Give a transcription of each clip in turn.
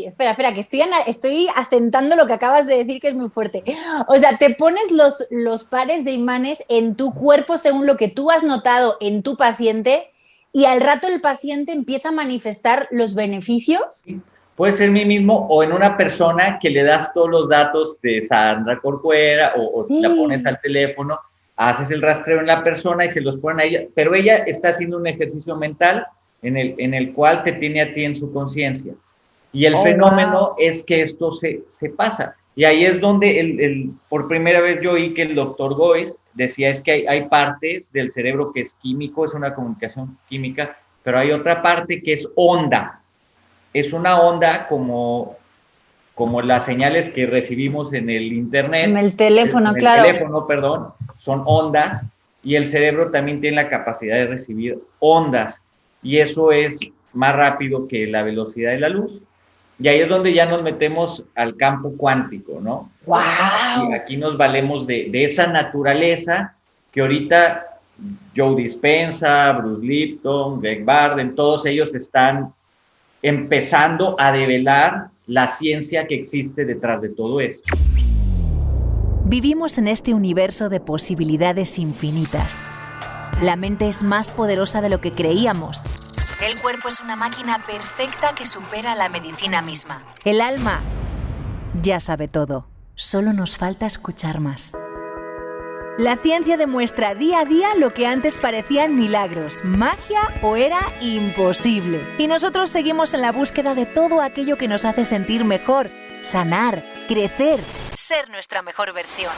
espera, que estoy asentando lo que acabas de decir, que es muy fuerte. O sea, te pones los pares de imanes en tu cuerpo según lo que tú has notado en tu paciente y al rato el paciente empieza a manifestar los beneficios. Puede ser mí mismo o en una persona que le das todos los datos de Sandra Corcuera o la pones Sí. al teléfono, haces el rastreo en la persona y se los ponen a ella, pero ella está haciendo un ejercicio mental en el cual te tiene a ti en su conciencia. Y el Oh, fenómeno wow. es que esto se pasa. Y ahí es donde por primera vez yo oí que el doctor Goiz decía es que hay partes del cerebro que es químico, es una comunicación química, pero hay otra parte que es onda. Es una onda como las señales que recibimos en el En internet, el teléfono, en el claro. teléfono, perdón, son ondas y el cerebro también tiene la capacidad de recibir ondas y eso es más rápido que la velocidad de la luz. Y ahí es donde ya nos metemos al campo cuántico, ¿no? Wow. Aquí nos valemos de esa naturaleza que ahorita Joe Dispenza, Bruce Lipton, Greg Barden, todos ellos están empezando a develar la ciencia que existe detrás de todo esto. Vivimos en este universo de posibilidades infinitas. La mente es más poderosa de lo que creíamos. El cuerpo es una máquina perfecta que supera la medicina misma. El alma ya sabe todo. Solo nos falta escuchar más. La ciencia demuestra día a día lo que antes parecían milagros, magia o era imposible. Y nosotros seguimos en la búsqueda de todo aquello que nos hace sentir mejor, sanar, crecer, ser nuestra mejor versión.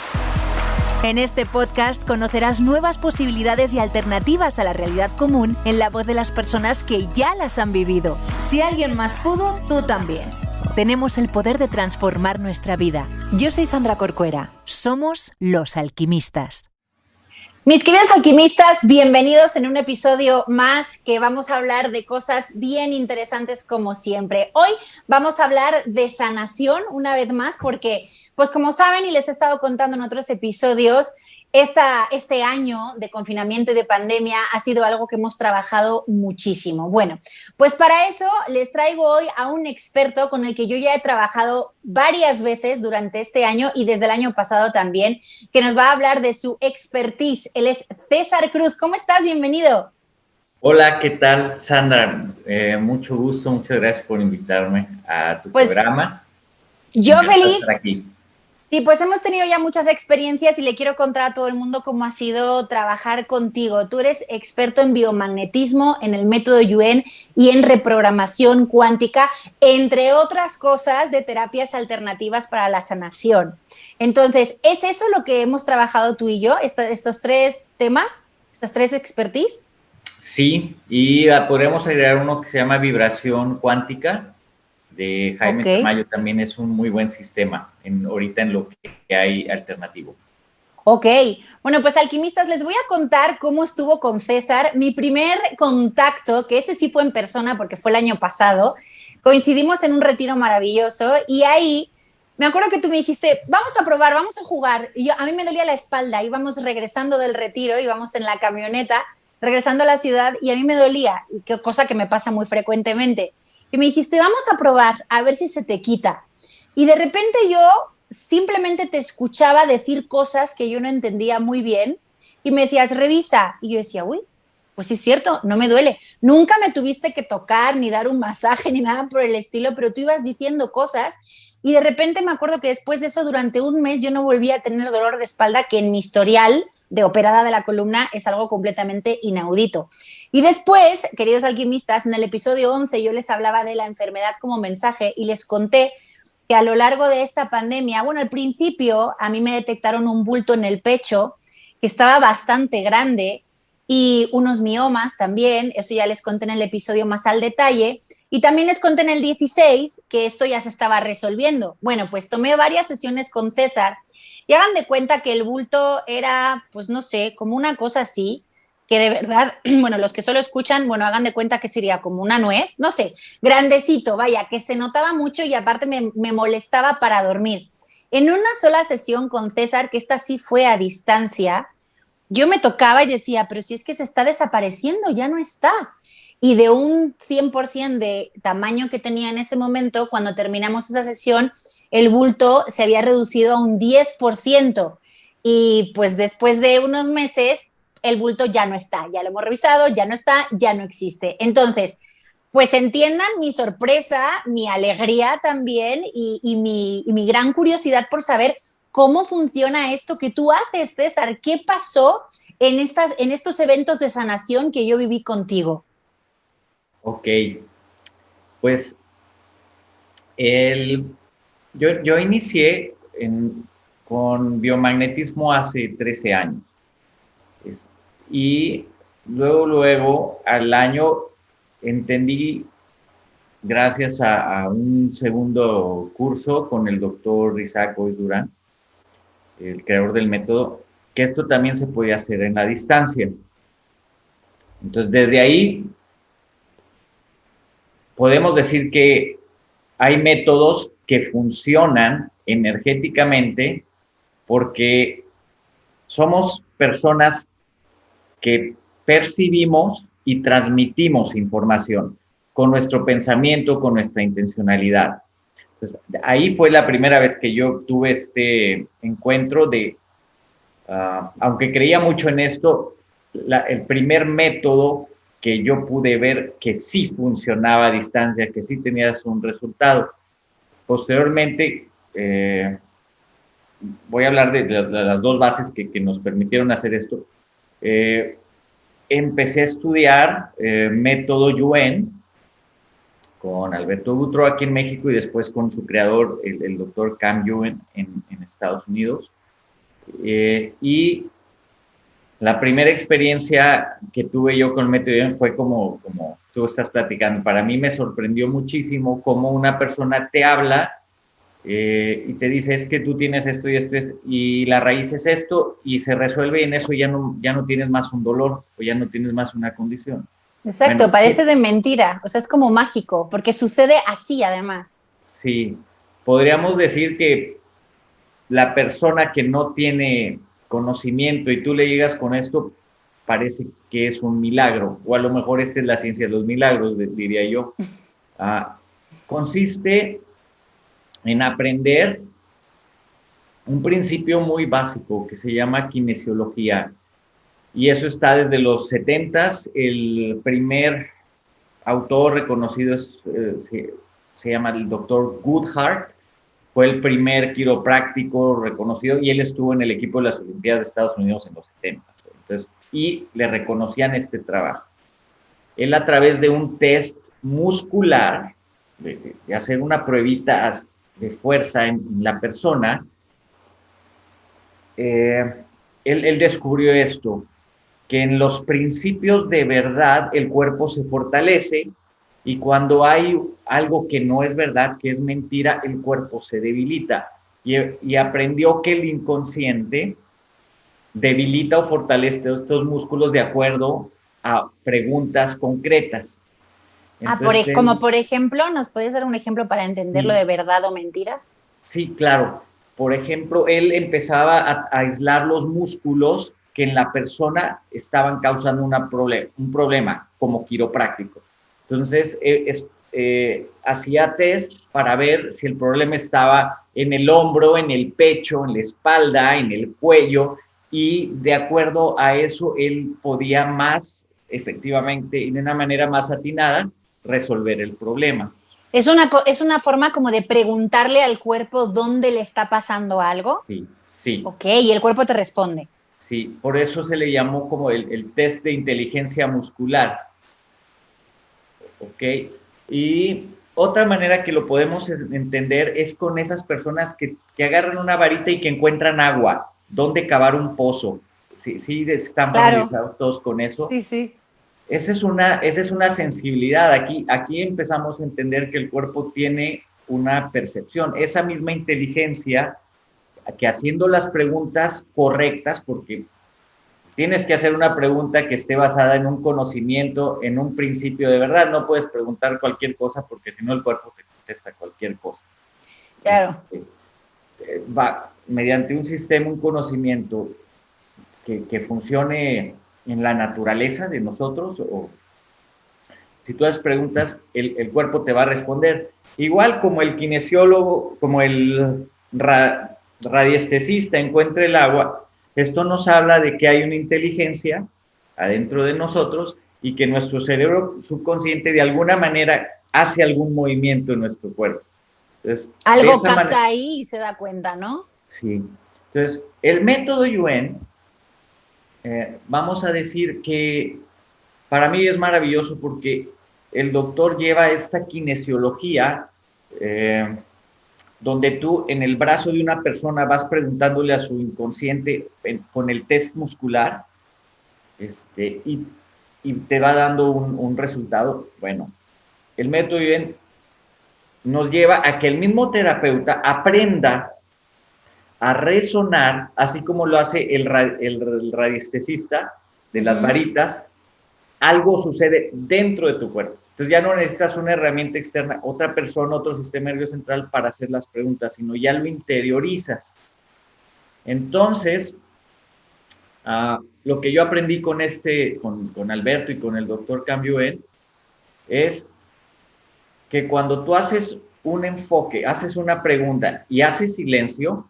En este podcast conocerás nuevas posibilidades y alternativas a la realidad común en la voz de las personas que ya las han vivido. Si alguien más pudo, tú también. Tenemos el poder de transformar nuestra vida. Yo soy Sandra Corcuera. Somos los alquimistas. Mis queridos alquimistas, bienvenidos en un episodio más que vamos a hablar de cosas bien interesantes como siempre. Hoy vamos a hablar de sanación una vez más porque, pues como saben y les he estado contando en otros episodios, este año de confinamiento y de pandemia ha sido algo que hemos trabajado muchísimo. Bueno, pues para eso les traigo hoy a un experto con el que yo ya he trabajado varias veces durante este año y desde el año pasado también, que nos va a hablar de su expertise. Él es César Cruz. ¿Cómo estás? Bienvenido. Hola, ¿qué tal, Sandra? Mucho gusto, muchas gracias por invitarme a tu Pues programa. yo Encantado de feliz. estar aquí. Sí, pues hemos tenido ya muchas experiencias y le quiero contar a todo el mundo cómo ha sido trabajar contigo. Tú eres experto en biomagnetismo, en el método Yuen y en reprogramación cuántica, entre otras cosas de terapias alternativas para la sanación. Entonces, ¿es eso lo que hemos trabajado tú y yo, estos tres temas, estas tres expertise? Sí, y podemos agregar uno que se llama vibración cuántica, de Jaime Ok. Tamayo, también es un muy buen sistema ahorita en lo que hay alternativo. Ok, bueno, pues alquimistas, les voy a contar cómo estuvo con César. Mi primer contacto, que ese sí fue en persona porque fue el año pasado, coincidimos en un retiro maravilloso y ahí me acuerdo que tú me dijiste, vamos a probar, vamos a jugar. Y a mí me dolía la espalda, íbamos regresando del retiro, íbamos en la camioneta, regresando a la ciudad y a mí me dolía, cosa que me pasa muy frecuentemente. Y me dijiste, vamos a probar, a ver si se te quita. Y de repente yo simplemente te escuchaba decir cosas que yo no entendía muy bien y me decías, revisa. Y yo decía, uy, pues sí es cierto, no me duele. Nunca me tuviste que tocar ni dar un masaje ni nada por el estilo, pero tú ibas diciendo cosas y de repente me acuerdo que después de eso, durante un mes, yo no volví a tener dolor de espalda, que en mi historial de operada de la columna es algo completamente inaudito. Y después, queridos alquimistas, en el episodio 11 yo les hablaba de la enfermedad como mensaje y les conté que a lo largo de esta pandemia, bueno, al principio a mí me detectaron un bulto en el pecho que estaba bastante grande y unos miomas también, eso ya les conté en el episodio más al detalle, y también les conté en el 16 que esto ya se estaba resolviendo. Bueno, pues tomé varias sesiones con César y hagan de cuenta que el bulto era, pues no sé, como una cosa así, que de verdad, bueno, los que solo escuchan, bueno, hagan de cuenta que sería como una nuez, no sé, grandecito, vaya, que se notaba mucho y aparte me molestaba para dormir. En una sola sesión con César, que esta sí fue a distancia, yo me tocaba y decía, pero si es que se está desapareciendo, ya no está. Y de un 100% de tamaño que tenía en ese momento, cuando terminamos esa sesión, el bulto se había reducido a un 10%. Y pues después de unos meses, el bulto ya no está. Ya lo hemos revisado, ya no está, ya no existe. Entonces, pues entiendan mi sorpresa, mi alegría también y mi gran curiosidad por saber cómo funciona esto que tú haces, César. ¿Qué pasó en estos eventos de sanación que yo viví contigo? Ok, pues yo inicié con biomagnetismo hace 13 años. Es- y luego, al año, entendí, gracias a un segundo curso con el doctor Isaac Boys Durán, el creador del método, que esto también se podía hacer en la distancia. Entonces, desde ahí podemos decir que hay métodos que funcionan energéticamente porque somos personas que percibimos y transmitimos información con nuestro pensamiento, con nuestra intencionalidad. Entonces, ahí fue la primera vez que yo tuve este encuentro de, aunque creía mucho en esto, el primer método que yo pude ver que sí funcionaba a distancia, que sí tenías un resultado. Posteriormente, voy a hablar de las dos bases que nos permitieron hacer esto. Empecé a estudiar método Yuen con Alberto Boudreau aquí en México y después con su creador, el doctor Cam Yuen en Estados Unidos. Y la primera experiencia que tuve yo con el método Yuen fue como tú estás platicando. Para mí me sorprendió muchísimo cómo una persona te habla y te dice, es que tú tienes esto y esto, y la raíz es esto, y se resuelve y en eso ya no tienes más un dolor o ya no tienes más una condición. Exacto, Bueno, parece de mentira, o sea, es como mágico, porque sucede así además. sí, podríamos decir que la persona que no tiene conocimiento y tú le llegas con esto, parece que es un milagro, o a lo mejor esta es la ciencia de los milagros, diría yo. Ah, consiste en aprender un principio muy básico que se llama kinesiología. Y eso está desde los 70s. El primer autor reconocido se llama el doctor Goodhart. Fue el primer quiropráctico reconocido y él estuvo en el equipo de las Olimpiadas de Estados Unidos en los 70s. Entonces, y le reconocían este trabajo. Él a través de un test muscular, de hacer una pruebita de fuerza en la persona, él descubrió esto, que en los principios de verdad el cuerpo se fortalece y cuando hay algo que no es verdad, que es mentira, el cuerpo se debilita. Y aprendió que el inconsciente debilita o fortalece estos músculos de acuerdo a preguntas concretas. Entonces, Como por ejemplo, ¿nos puedes dar un ejemplo para entenderlo sí, de verdad o mentira? sí, claro. Por ejemplo, él empezaba a aislar los músculos que en la persona estaban causando un problema como quiropráctico. Entonces, hacía test para ver si el problema estaba en el hombro, en el pecho, en la espalda, en el cuello, y de acuerdo a eso, él podía más efectivamente y de una manera más atinada resolver el problema. Es una forma como de preguntarle al cuerpo dónde le está pasando algo. Sí, sí. Ok, y el cuerpo te responde. Sí, por eso se le llamó como el test de inteligencia muscular. ¿Ok? Y otra manera que lo podemos entender es con esas personas que agarran una varita y que encuentran agua, dónde cavar un pozo. Sí, sí, están Claro, familiarizados todos con eso. sí, sí. Esa es una sensibilidad. Aquí empezamos a entender que el cuerpo tiene una percepción. Esa misma inteligencia que haciendo las preguntas correctas, porque tienes que hacer una pregunta que esté basada en un conocimiento, en un principio de verdad. No puedes preguntar cualquier cosa porque si no el cuerpo te contesta cualquier cosa. Claro. Va mediante un sistema, un conocimiento que funcione en la naturaleza de nosotros, o si tú haces preguntas, el cuerpo te va a responder. Igual como el kinesiólogo, como el radiestesista encuentra el agua, esto nos habla de que hay una inteligencia adentro de nosotros y que nuestro cerebro subconsciente de alguna manera hace algún movimiento en nuestro cuerpo. Entonces, algo capta ahí y se da cuenta, ¿no? Sí. Entonces, el método Yuen, vamos a decir que para mí es maravilloso porque el doctor lleva esta kinesiología donde tú en el brazo de una persona vas preguntándole a su inconsciente con el test muscular y te va dando un resultado. Bueno, el método Yuen nos lleva a que el mismo terapeuta aprenda a resonar, así como lo hace el radiestesista de las varitas, algo sucede dentro de tu cuerpo. Entonces ya no necesitas una herramienta externa, otra persona, otro sistema nervioso central para hacer las preguntas, sino ya lo interiorizas. Entonces, lo que yo aprendí con Alberto y con el doctor Cam Yuen es que cuando tú haces un enfoque, haces una pregunta y haces silencio,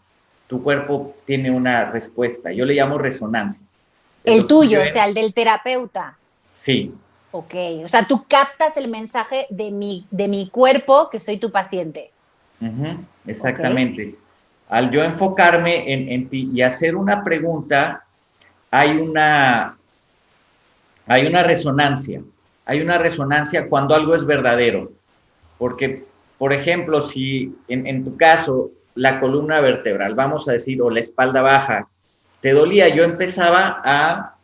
tu cuerpo tiene una respuesta. Yo le llamo resonancia. El tuyo, o sea, el del terapeuta. Sí. Ok, o sea, tú captas el mensaje de mi cuerpo, que soy tu paciente. Exactamente. Okay. Al yo enfocarme en ti y hacer una pregunta, hay una resonancia. Hay una resonancia cuando algo es verdadero. Porque, por ejemplo, si en tu caso la columna vertebral, vamos a decir, o la espalda baja, te dolía, yo empezaba a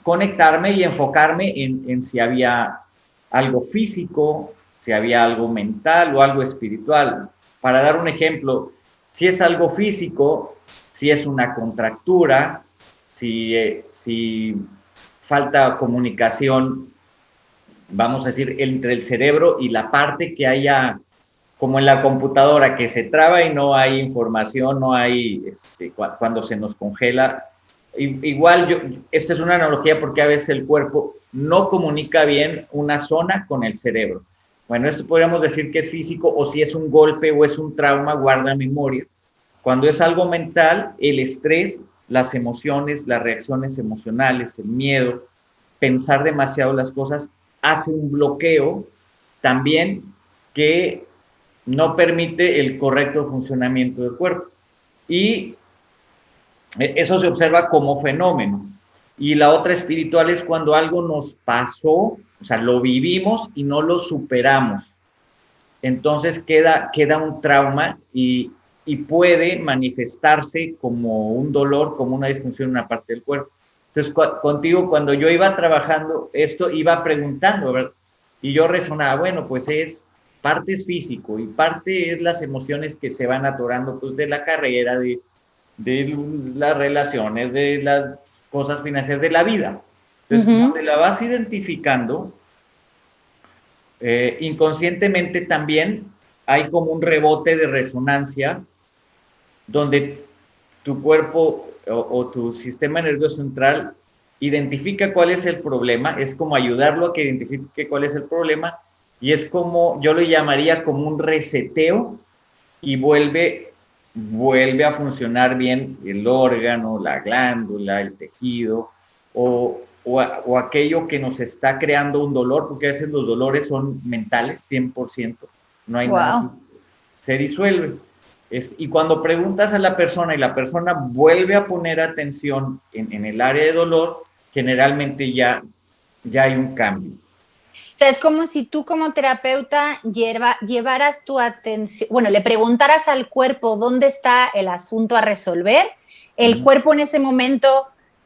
conectarme y enfocarme en si había algo físico, si había algo mental o algo espiritual. Para dar un ejemplo, si es algo físico, si es una contractura, si falta comunicación, vamos a decir, entre el cerebro y la parte que haya, como en la computadora, que se traba y no hay información, no hay, cuando se nos congela. Igual, esta es una analogía porque a veces el cuerpo no comunica bien una zona con el cerebro. Bueno, esto podríamos decir que es físico, o si es un golpe o es un trauma, guarda memoria. Cuando es algo mental, el estrés, las emociones, las reacciones emocionales, el miedo, pensar demasiado las cosas, hace un bloqueo también que no permite el correcto funcionamiento del cuerpo. Y eso se observa como fenómeno. Y la otra espiritual es cuando algo nos pasó, o sea, lo vivimos y no lo superamos. Entonces queda un trauma y puede manifestarse como un dolor, como una disfunción en una parte del cuerpo. Entonces, contigo, cuando yo iba trabajando esto, iba preguntando, ¿verdad? Y yo resonaba, bueno, pues parte es físico y parte es las emociones que se van atorando, pues, de la carrera, de las relaciones, de las cosas financieras, de la vida. Entonces, donde la vas identificando, inconscientemente también hay como un rebote de resonancia donde tu cuerpo o tu sistema nervioso central identifica cuál es el problema, es como ayudarlo a que identifique cuál es el problema, y es como, yo lo llamaría como un reseteo, y vuelve a funcionar bien el órgano, la glándula, el tejido, o aquello que nos está creando un dolor, porque a veces los dolores son mentales, 100%, no hay nada, se disuelve. Y cuando preguntas a la persona y la persona vuelve a poner atención en el área de dolor, generalmente ya hay un cambio. O sea, es como si tú como terapeuta llevaras tu atención, bueno, le preguntaras al cuerpo dónde está el asunto a resolver, el cuerpo en ese momento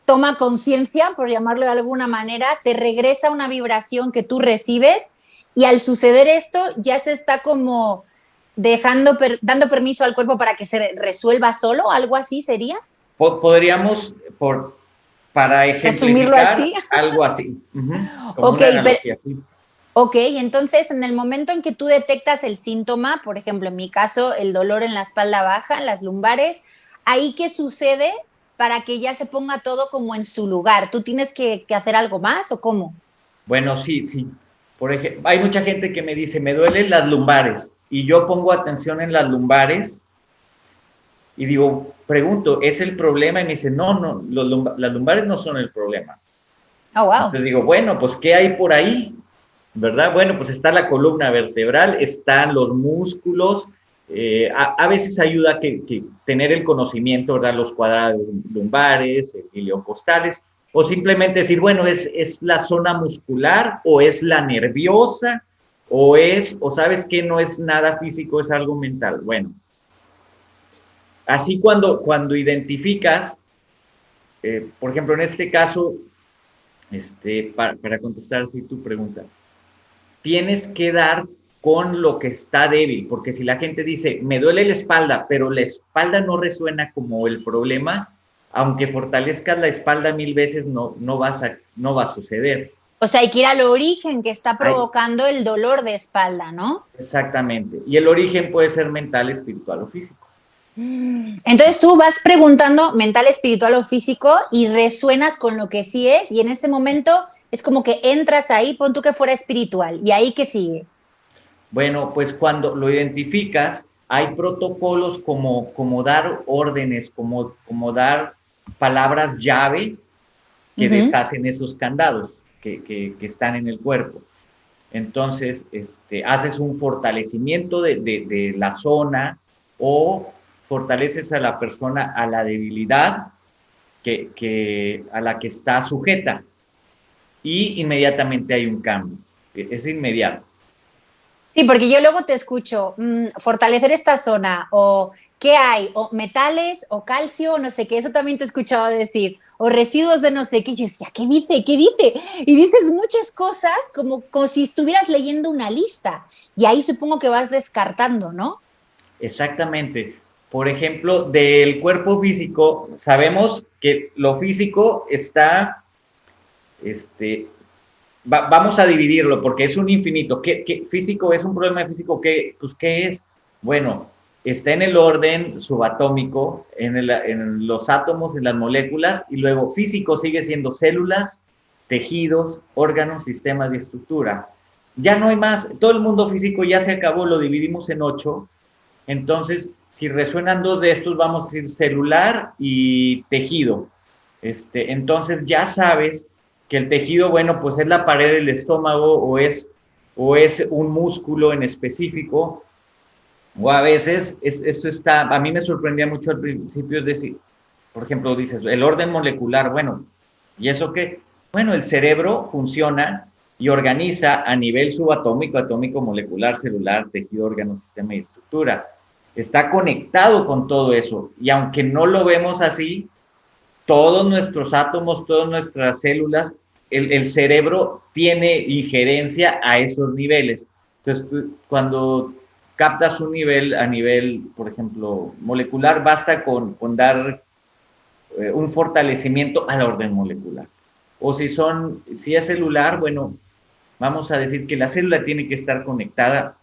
toma conciencia, por llamarlo de alguna manera, te regresa una vibración que tú recibes, y al suceder esto ya se está como dando permiso al cuerpo para que se resuelva solo, algo así sería. Podríamos, para ejemplificar, así. Algo así. Como una analogía. Ok, entonces en el momento en que tú detectas el síntoma, por ejemplo, en mi caso, el dolor en la espalda baja, en las lumbares, ¿ahí qué sucede para que ya se ponga todo como en su lugar? ¿Tú tienes que hacer algo más o cómo? Bueno, sí, sí. Por ejemplo, hay mucha gente que me dice, me duelen las lumbares, y yo pongo atención en las lumbares y digo, pregunto, ¿es el problema? Y me dice, no, no, las lumbares no son el problema. Oh, wow. Entonces digo, bueno, pues, ¿qué hay por ahí? ¿Verdad? Bueno, pues está la columna vertebral, están los músculos, a veces ayuda que tener el conocimiento, ¿verdad? Los cuadrados lumbares, iliocostales, o simplemente decir, bueno, es la zona muscular, o es la nerviosa, o sabes que no es nada físico, es algo mental. Bueno, así cuando identificas, por ejemplo, en este caso, para contestar así tu pregunta, tienes que dar con lo que está débil, porque si la gente dice, me duele la espalda, pero la espalda no resuena como el problema, aunque fortalezcas la espalda 1000 veces, no va a suceder. O sea, hay que ir al origen que está Ay, provocando el dolor de espalda, ¿no? exactamente. Y el origen puede ser mental, espiritual o físico. Entonces tú vas preguntando mental, espiritual o físico y resuenas con lo que sí es y en ese momento es como que entras ahí, pon tú que fuera espiritual y ahí que sigue. Bueno, pues cuando lo identificas, hay protocolos como dar órdenes, como dar palabras llave que deshacen esos candados que están en el cuerpo. Entonces, haces un fortalecimiento de la zona o fortaleces a la persona a la debilidad a la que está sujeta y inmediatamente hay un cambio. Es inmediato. Sí, porque yo luego te escucho fortalecer esta zona o qué hay, o metales o calcio, no sé qué, eso también te he escuchado decir, o residuos de no sé qué, y yo decía, ¿qué dice? ¿Qué dice? Y dices muchas cosas como si estuvieras leyendo una lista y ahí supongo que vas descartando, ¿no? Exactamente. Por ejemplo, del cuerpo físico, sabemos que lo físico está, vamos a dividirlo porque es un infinito. ¿Qué físico es un problema físico? Pues, ¿qué es? Bueno, está en el orden subatómico, en los átomos, en las moléculas, y luego físico sigue siendo células, tejidos, órganos, sistemas y estructura. Ya no hay más. Todo el mundo físico ya se acabó, lo dividimos en 8. Entonces, si resuenan 2 de estos, vamos a decir celular y tejido. Entonces ya sabes que el tejido, bueno, pues es la pared del estómago o es un músculo en específico, o a veces esto está, a mí me sorprendía mucho al principio, es decir, por ejemplo, dices, el orden molecular, bueno, ¿y eso qué? Bueno, el cerebro funciona y organiza a nivel subatómico, atómico, molecular, celular, tejido, órgano, sistema y estructura. Está conectado con todo eso y aunque no lo vemos así, todos nuestros átomos, todas nuestras células, el cerebro tiene injerencia a esos niveles. Entonces, cuando captas un nivel a nivel, por ejemplo, molecular, basta con dar un fortalecimiento al orden molecular. O si es celular, bueno, vamos a decir que la célula tiene que estar conectada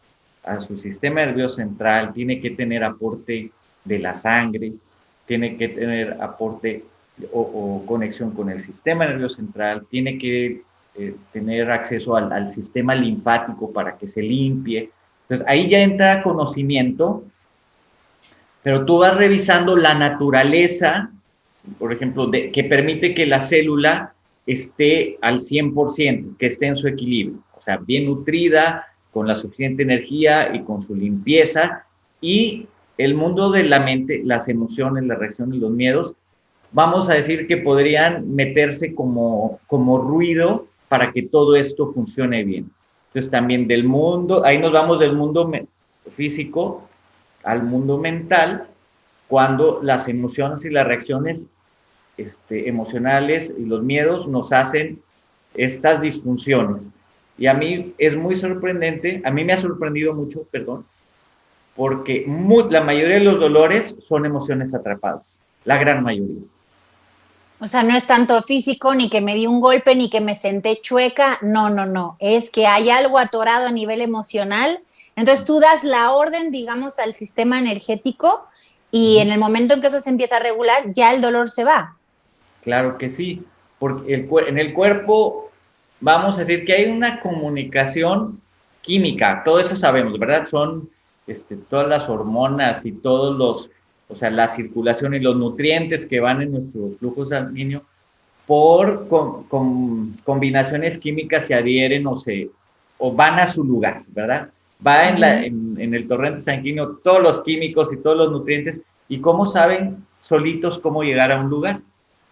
a su sistema nervioso central, tiene que tener aporte de la sangre, tiene que tener aporte o conexión con el sistema nervioso central, tiene que tener acceso al sistema linfático para que se limpie. Entonces, ahí ya entra conocimiento, pero tú vas revisando la naturaleza, por ejemplo, que permite que la célula esté al 100%, que esté en su equilibrio, o sea, bien nutrida, con la suficiente energía y con su limpieza. Y el mundo de la mente, las emociones, las reacciones, los miedos, vamos a decir que podrían meterse como ruido para que todo esto funcione bien. Entonces también del mundo, ahí nos vamos del mundo físico al mundo mental, cuando las emociones y las reacciones emocionales y los miedos nos hacen estas disfunciones. Y a mí es muy sorprendente, a mí me ha sorprendido mucho, perdón, porque la mayoría de los dolores son emociones atrapadas, la gran mayoría. O sea, no es tanto físico, ni que me di un golpe, ni que me senté chueca. No, no, no. Es que hay algo atorado a nivel emocional. Entonces tú das la orden, digamos, al sistema energético y en el momento en que eso se empieza a regular, ya el dolor se va. Claro que sí, porque en el cuerpo vamos a decir que hay una comunicación química, todo eso sabemos, ¿verdad? Son todas las hormonas y todos o sea, la circulación y los nutrientes que van en nuestro flujo sanguíneo por combinaciones químicas se adhieren o van a su lugar, ¿verdad? Va en el torrente sanguíneo todos los químicos y todos los nutrientes y cómo saben solitos cómo llegar a un lugar,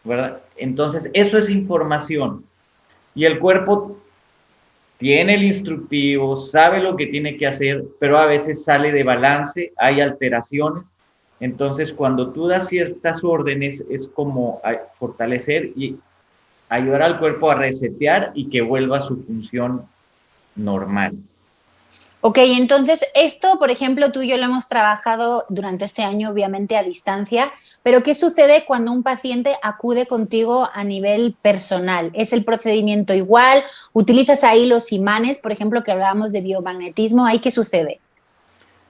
¿verdad? Entonces, eso es información y el cuerpo tiene el instructivo, sabe lo que tiene que hacer, pero a veces sale de balance, hay alteraciones. Entonces, cuando tú das ciertas órdenes, es como fortalecer y ayudar al cuerpo a resetear y que vuelva a su función normal. Ok, entonces esto, por ejemplo, tú y yo lo hemos trabajado durante este año, obviamente a distancia, pero ¿qué sucede cuando un paciente acude contigo a nivel personal? ¿Es el procedimiento igual? ¿Utilizas ahí los imanes, por ejemplo, que hablábamos de biomagnetismo? ¿Ahí qué sucede?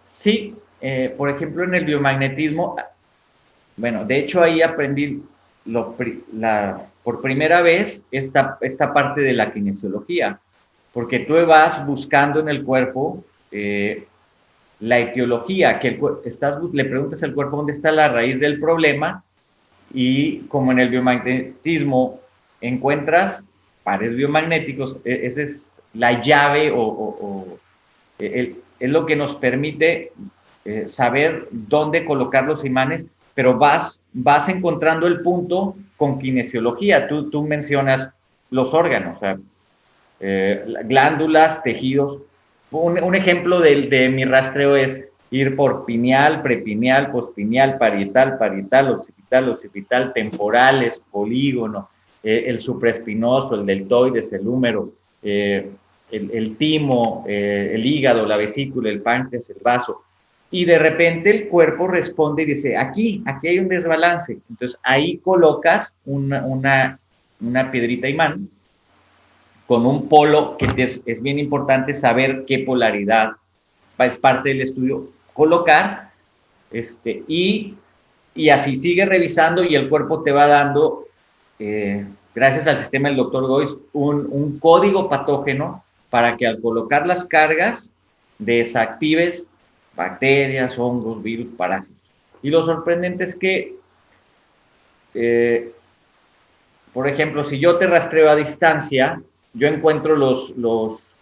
Sí, por ejemplo, en el biomagnetismo, bueno, de hecho ahí aprendí por primera vez esta parte de la kinesiología, porque tú vas buscando en el cuerpo la etiología, le preguntas al cuerpo dónde está la raíz del problema y como en el biomagnetismo encuentras pares biomagnéticos, esa es la llave es lo que nos permite saber dónde colocar los imanes, pero vas encontrando el punto con kinesiología. Tú mencionas los órganos, o sea, glándulas, tejidos. Un ejemplo de mi rastreo es ir por pineal, prepineal, postpineal, parietal, occipital, temporales, polígono, el supraespinoso, el deltoides, el húmero, el timo, el hígado, la vesícula, el páncreas, el vaso. Y de repente el cuerpo responde y dice, aquí hay un desbalance. Entonces ahí colocas una piedrita imán con un polo, que es bien importante saber qué polaridad es parte del estudio, colocar, y así sigue revisando y el cuerpo te va dando, gracias al sistema del Dr. Goiz, un código patógeno para que al colocar las cargas desactives bacterias, hongos, virus, parásitos. Y lo sorprendente es que, por ejemplo, si yo te rastreo a distancia, yo encuentro los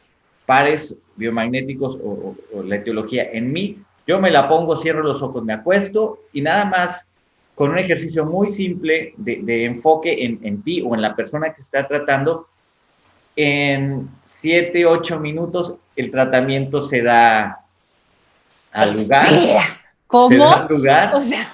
pares biomagnéticos o la etiología en mí, yo me la pongo, cierro los ojos, me acuesto y nada más con un ejercicio muy simple de enfoque en ti o en la persona que está tratando, en 7, 8 minutos el tratamiento se da al lugar. ¿Cómo? Se da al lugar. O sea,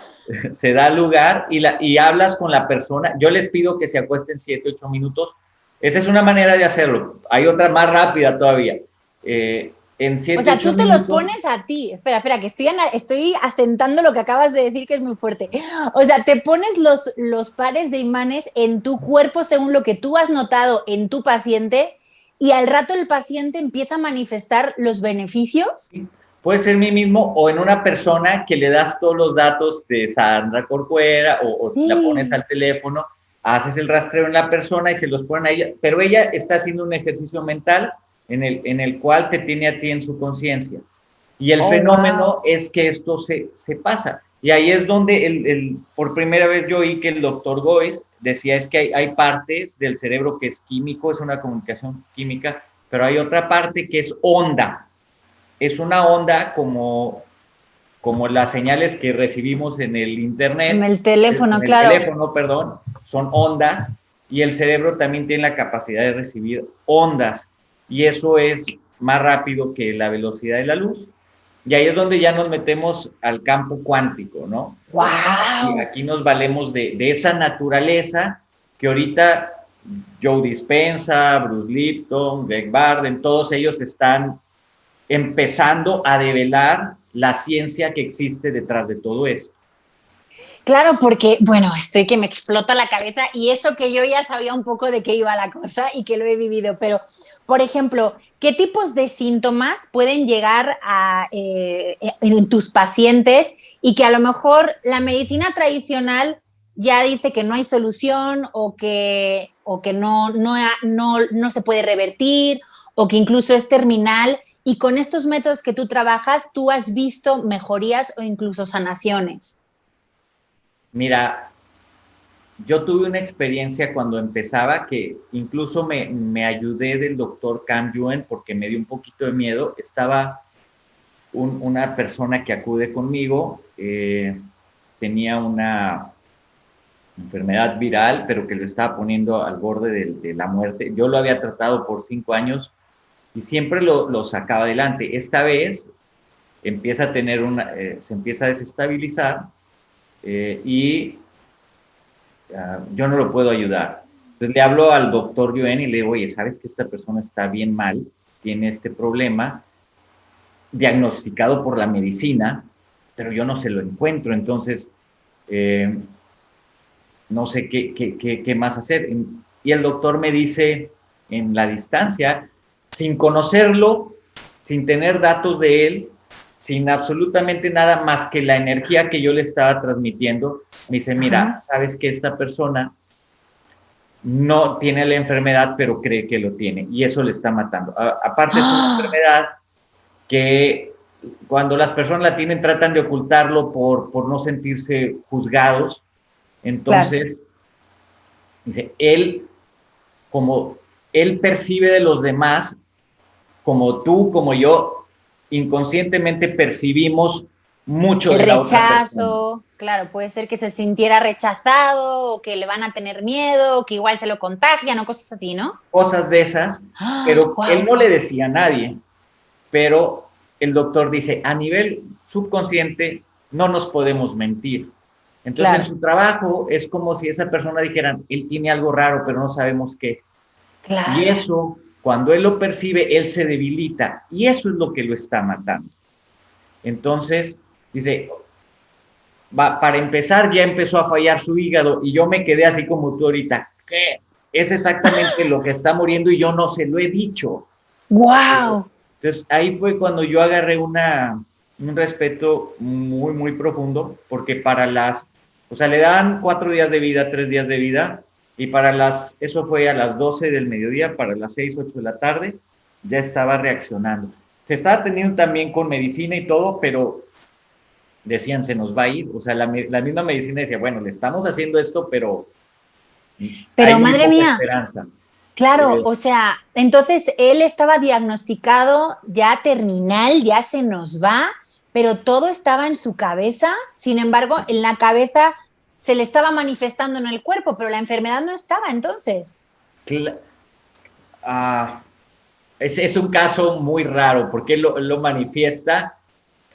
se da lugar y hablas con la persona. Yo les pido que se acuesten 7, 8 minutos. Esa es una manera de hacerlo. Hay otra más rápida todavía. En 7, o sea, 8 tú te minutos, los pones a ti. Espera, que estoy asentando lo que acabas de decir, que es muy fuerte. O sea, te pones los pares de imanes en tu cuerpo según lo que tú has notado en tu paciente y al rato el paciente empieza a manifestar los beneficios. Puede ser mí mismo o en una persona que le das todos los datos de Sandra Corcuera o la pones al teléfono, haces el rastreo en la persona y se los ponen a ella, pero ella está haciendo un ejercicio mental en el cual te tiene a ti en su conciencia. Y el fenómeno es que esto se pasa. Y ahí es donde por primera vez yo oí que el doctor Goiz decía es que hay partes del cerebro que es químico, es una comunicación química, pero hay otra parte que es onda. Es una onda como las señales que recibimos en el internet. En el teléfono, en el claro. teléfono, perdón, son ondas y el cerebro también tiene la capacidad de recibir ondas y eso es más rápido que la velocidad de la luz. Y ahí es donde ya nos metemos al campo cuántico, ¿no? ¡Wow! Y aquí nos valemos de esa naturaleza que ahorita Joe Dispenza, Bruce Lipton, Greg Barden, todos ellos están empezando a develar la ciencia que existe detrás de todo esto. Claro, porque, bueno, estoy que me explota la cabeza y eso que yo ya sabía un poco de qué iba la cosa y que lo he vivido, pero, por ejemplo, ¿qué tipos de síntomas pueden llegar en tus pacientes y que a lo mejor la medicina tradicional ya dice que no hay solución o que no se puede revertir o que incluso es terminal. Y con estos métodos que tú trabajas, tú has visto mejorías o incluso sanaciones. Mira, yo tuve una experiencia cuando empezaba que incluso me ayudé del doctor Cam Yuen porque me dio un poquito de miedo. Estaba una persona que acude conmigo, tenía una enfermedad viral, pero que lo estaba poniendo al borde de la muerte. Yo lo había tratado por 5 años y siempre lo sacaba adelante. Esta vez empieza a tener se empieza a desestabilizar y yo no lo puedo ayudar. Entonces le hablo al doctor Yuen y le digo, oye, ¿sabes que esta persona está bien mal? Tiene este problema diagnosticado por la medicina, pero yo no se lo encuentro. Entonces, no sé qué más hacer. Y el doctor me dice en la distancia, sin conocerlo, sin tener datos de él, sin absolutamente nada más que la energía que yo le estaba transmitiendo, me dice, mira, sabes que esta persona no tiene la enfermedad, pero cree que lo tiene, y eso le está matando. Aparte es una enfermedad que cuando las personas la tienen tratan de ocultarlo por no sentirse juzgados. Entonces, claro, dice, como él percibe de los demás, como tú, como yo, inconscientemente percibimos mucho de la otra persona. El rechazo, claro, puede ser que se sintiera rechazado, o que le van a tener miedo, o que igual se lo contagian, o cosas así, ¿no? Cosas de esas, pero wow, él no le decía a nadie, pero el doctor dice, a nivel subconsciente no nos podemos mentir. Entonces, claro, en su trabajo es como si esa persona dijera, él tiene algo raro, pero no sabemos qué. Claro. Y eso, cuando él lo percibe, él se debilita, y eso es lo que lo está matando. Entonces, dice, para empezar, ya empezó a fallar su hígado, y yo me quedé así como tú ahorita, ¿qué? Es exactamente lo que está muriendo, y yo no se lo he dicho. ¡Wow! Entonces, ahí fue cuando yo agarré un respeto muy, muy profundo, porque o sea, le daban 4 días de vida, 3 días de vida, y eso fue a las 12 del mediodía, para las 6, 8 de la tarde, ya estaba reaccionando. Se estaba atendiendo también con medicina y todo, pero decían, se nos va a ir. O sea, la misma medicina decía, bueno, le estamos haciendo esto, pero hay madre mía, esperanza. Claro, o sea, entonces él estaba diagnosticado ya terminal, ya se nos va, pero todo estaba en su cabeza. Sin embargo, en la cabeza se le estaba manifestando en el cuerpo, pero la enfermedad no estaba entonces. Es un caso muy raro porque él lo manifiesta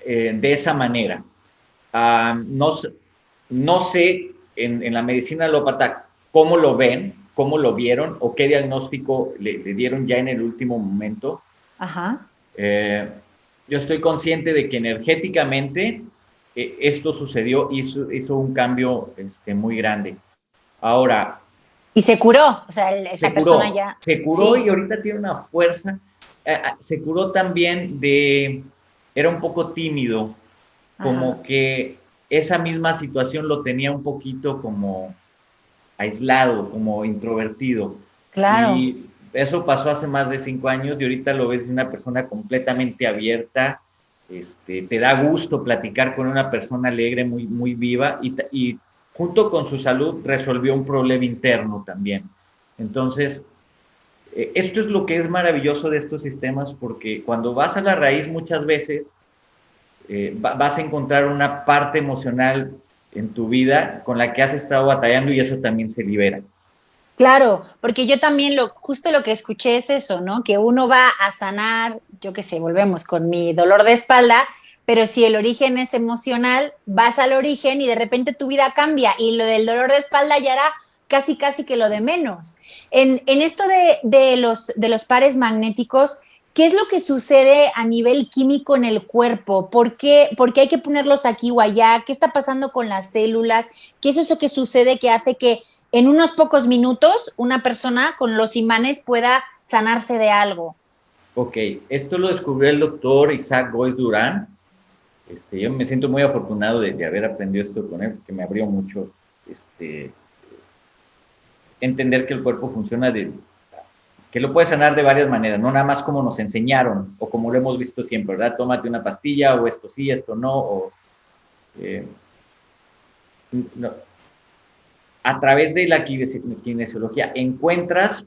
de esa manera. No sé en la medicina alópata cómo lo ven, cómo lo vieron o qué diagnóstico le dieron ya en el último momento. Ajá. Yo estoy consciente de que energéticamente esto sucedió, hizo un cambio muy grande. Ahora... Y se curó, o sea, esa persona ya... Se curó, sí. Y ahorita tiene una fuerza. Se curó también era un poco tímido, como ajá, que esa misma situación lo tenía un poquito como aislado, como introvertido. Claro. Y eso pasó hace más de 5 años y ahorita lo ves una persona completamente abierta, te da gusto platicar con una persona alegre, muy, muy viva y junto con su salud resolvió un problema interno también. Entonces, esto es lo que es maravilloso de estos sistemas porque cuando vas a la raíz muchas veces vas a encontrar una parte emocional en tu vida con la que has estado batallando y eso también se libera. Claro, porque yo también justo lo que escuché es eso, ¿no? Que uno va a sanar, yo qué sé, volvemos con mi dolor de espalda, pero si el origen es emocional, vas al origen y de repente tu vida cambia y lo del dolor de espalda ya era casi que lo de menos. En esto de los pares magnéticos, ¿qué es lo que sucede a nivel químico en el cuerpo? ¿Por qué hay que ponerlos aquí o allá? ¿Qué está pasando con las células? ¿Qué es eso que sucede que hace que en unos pocos minutos una persona con los imanes pueda sanarse de algo? Ok, esto lo descubrió el doctor Isaac Goiz Durán. Yo me siento muy afortunado de haber aprendido esto con él, que me abrió mucho entender que el cuerpo funciona que lo puedes sanar de varias maneras, no nada más como nos enseñaron o como lo hemos visto siempre, ¿verdad? Tómate una pastilla o esto sí, esto no, o no. A través de la kinesiología encuentras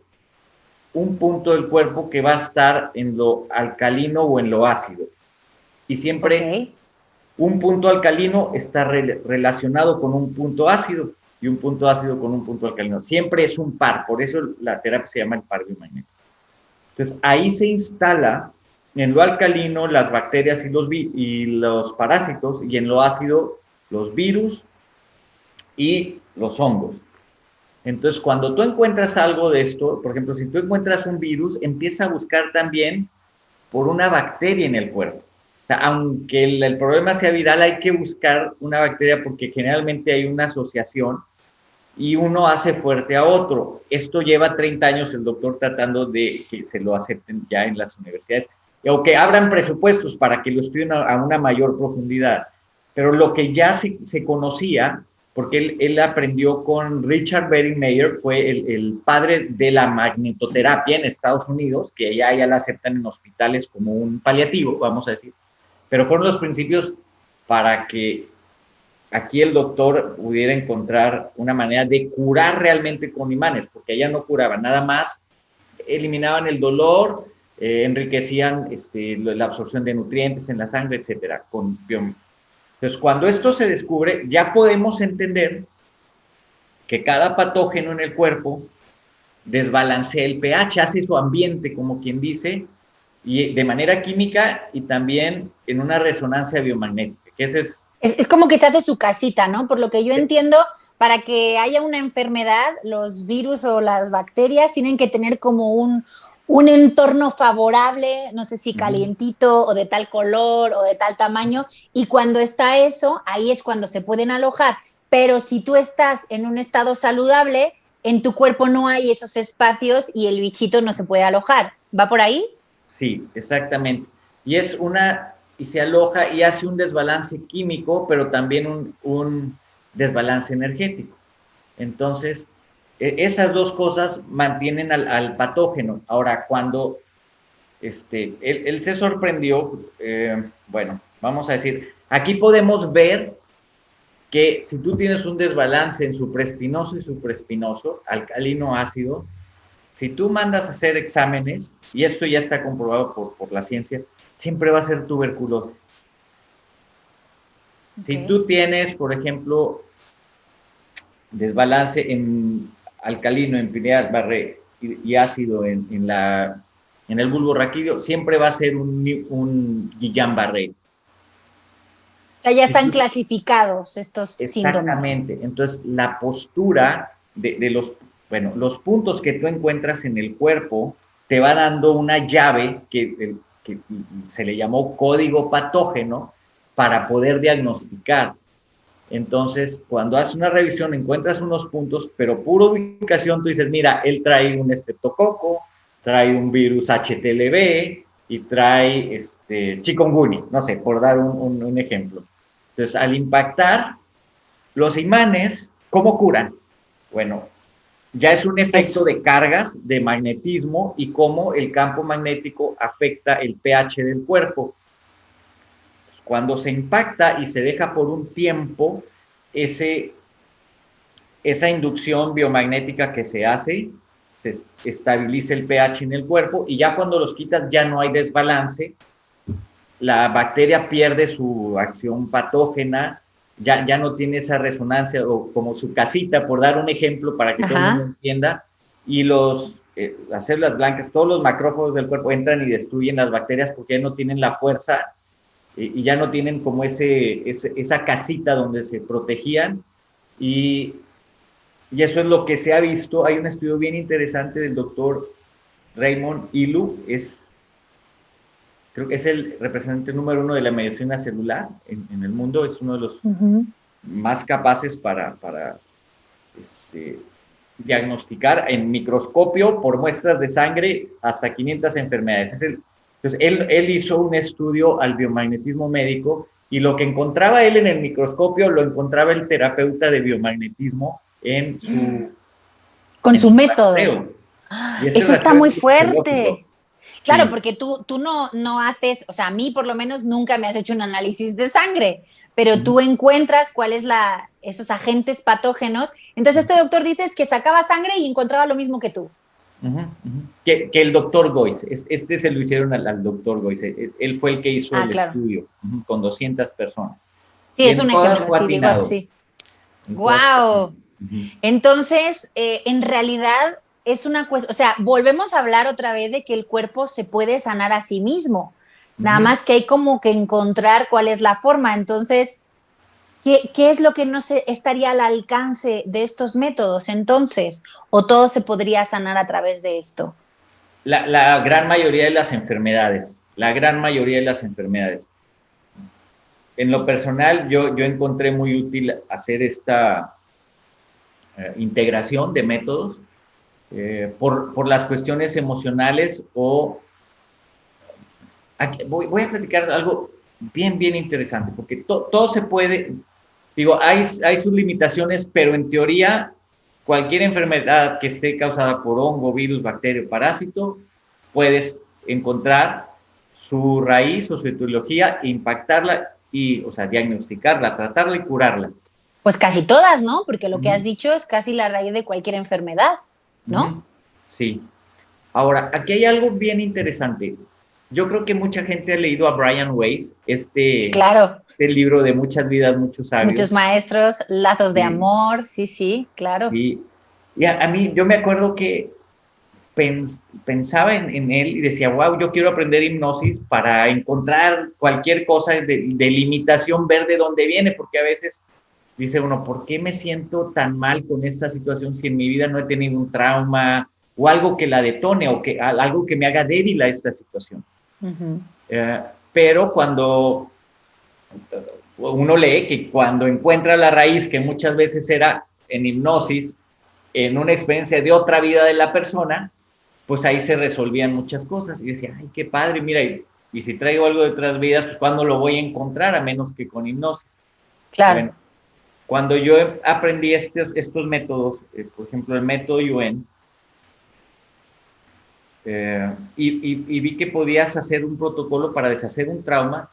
un punto del cuerpo que va a estar en lo alcalino o en lo ácido. Y siempre un punto alcalino está relacionado con un punto ácido y un punto ácido con un punto alcalino. Siempre es un par, por eso la terapia se llama el par biomagnético. Entonces, ahí se instala en lo alcalino las bacterias y los parásitos, y en lo ácido los virus y los hongos. Entonces, cuando tú encuentras algo de esto, por ejemplo, si tú encuentras un virus, empieza a buscar también por una bacteria en el cuerpo. O sea, aunque el problema sea viral, hay que buscar una bacteria porque generalmente hay una asociación y uno hace fuerte a otro. Esto lleva 30 años el doctor tratando de que se lo acepten ya en las universidades, o que abran presupuestos para que lo estudien a una mayor profundidad. Pero lo que ya se conocía, porque él aprendió con Richard Bering-Mayer, fue el padre de la magnetoterapia en Estados Unidos, que ya la aceptan en hospitales como un paliativo, vamos a decir. Pero fueron los principios para que aquí el doctor pudiera encontrar una manera de curar realmente con imanes, porque allá no curaban, nada más eliminaban el dolor, enriquecían la absorción de nutrientes en la sangre, etcétera, con biomédicos. Entonces, cuando esto se descubre, ya podemos entender que cada patógeno en el cuerpo desbalancea el pH, hace su ambiente, como quien dice, y de manera química y también en una resonancia biomagnética, que ese es como que se hace su casita, ¿no? Por lo que yo entiendo, para que haya una enfermedad, los virus o las bacterias tienen que tener como un entorno favorable, no sé si calientito o de tal color o de tal tamaño, y cuando está eso, ahí es cuando se pueden alojar. Pero si tú estás en un estado saludable, en tu cuerpo no hay esos espacios y el bichito no se puede alojar. ¿Va por ahí? Sí, exactamente. Y se aloja y hace un desbalance químico, pero también un desbalance energético. Entonces, esas dos cosas mantienen al patógeno. Ahora, cuando él se sorprendió, bueno, vamos a decir, aquí podemos ver que si tú tienes un desbalance en supraespinoso y supraespinoso, alcalino ácido, si tú mandas a hacer exámenes, y esto ya está comprobado por la ciencia, siempre va a ser tuberculosis. Okay. Si tú tienes, por ejemplo, desbalance en alcalino, en Pineal-Barré y ácido en el bulbo raquídeo, siempre va a ser un Guillain-Barré. O sea, ya están clasificados estos síntomas. Exactamente. Entonces, la postura de los puntos que tú encuentras en el cuerpo te va dando una llave que se le llamó código patógeno para poder diagnosticar. Entonces, cuando haces una revisión, encuentras unos puntos, pero pura ubicación, tú dices, mira, él trae un estreptococo, trae un virus HTLV y trae chikungunya, no sé, por dar un ejemplo. Entonces, al impactar, los imanes, ¿cómo curan? Bueno, ya es un efecto de cargas, de magnetismo y cómo el campo magnético afecta el pH del cuerpo. Cuando se impacta y se deja por un tiempo, esa inducción biomagnética que se hace, se estabiliza el pH en el cuerpo y ya cuando los quitas ya no hay desbalance, la bacteria pierde su acción patógena, ya no tiene esa resonancia o como su casita, por dar un ejemplo para que todo el mundo entienda, y las células blancas, todos los macrófagos del cuerpo entran y destruyen las bacterias porque ya no tienen la fuerza y ya no tienen como esa casita donde se protegían y eso es lo que se ha visto. Hay un estudio bien interesante del doctor Raymond Illu, creo que es el representante número 1 de la medicina celular en el mundo, es uno de los más capaces para diagnosticar en microscopio por muestras de sangre hasta 500 enfermedades. Entonces, él hizo un estudio al biomagnetismo médico Y lo que encontraba él en el microscopio, lo encontraba el terapeuta de biomagnetismo en su... Con en su su método. rastreo. Y ese Eso está rastreo muy es fisiológico. fuerte. Claro, Sí. porque tú no haces, o sea, a mí por lo menos nunca me has hecho un análisis de sangre, pero Ujú, tú encuentras cuáles esos agentes patógenos. Entonces este doctor dices que sacaba sangre y encontraba lo mismo que tú. ujú, ujú. Que el doctor Goiz, este se lo hicieron al doctor Goiz, él fue el que hizo Ah, el claro. estudio con 200 personas. Sí, Y es en un todas ejemplo, fue sí, digo atinado. sí. En todas fue atinado. ¡Wow! Ujú, Entonces, en realidad es una cuestión, o sea, volvemos a hablar otra vez de que el cuerpo se puede sanar a sí mismo, nada ujú. más que hay como que encontrar cuál es la forma. Entonces, ¿qué es lo que no se estaría al alcance de estos métodos entonces? ¿O todo se podría sanar a través de esto? La gran mayoría de las enfermedades, la gran mayoría de las enfermedades. En lo personal, yo encontré muy útil hacer esta integración de métodos por las cuestiones emocionales o... Aquí, voy a platicar algo bien interesante, porque todo se puede, digo, hay sus limitaciones, pero en teoría, cualquier enfermedad que esté causada por hongo, virus, bacteria o parásito, puedes encontrar su raíz o su etiología, impactarla y, o sea, diagnosticarla, tratarla y curarla. Pues casi todas, ¿no? Porque lo que has Ujú, dicho es casi la raíz de cualquier enfermedad, ¿no? ujú. Sí. Ahora, aquí hay algo bien interesante. Yo creo que mucha gente ha leído a Brian Weiss, Sí, claro. este libro de muchas vidas, muchos Muchos sabios. maestros, lazos de Sí, amor, sí, sí, claro. sí. Y a mí, yo me acuerdo que pensaba en él y decía, wow, yo quiero aprender hipnosis para encontrar cualquier cosa de limitación, ver de dónde viene, porque a veces dice uno, ¿por qué me siento tan mal con esta situación si en mi vida no he tenido un trauma o algo que la detone o algo que me haga débil a esta situación? Ujú. Eh, pero cuando uno lee que cuando encuentra la raíz, que muchas veces era en hipnosis, en una experiencia de otra vida de la persona, pues ahí se resolvían muchas cosas. Y decía, ay, qué padre, mira, y si traigo algo de otras vidas, pues ¿cuándo lo voy a encontrar? A menos que con hipnosis. Claro. Bueno, cuando yo aprendí estos métodos, por ejemplo, el método Yuen, y vi que podías hacer un protocolo para deshacer un trauma,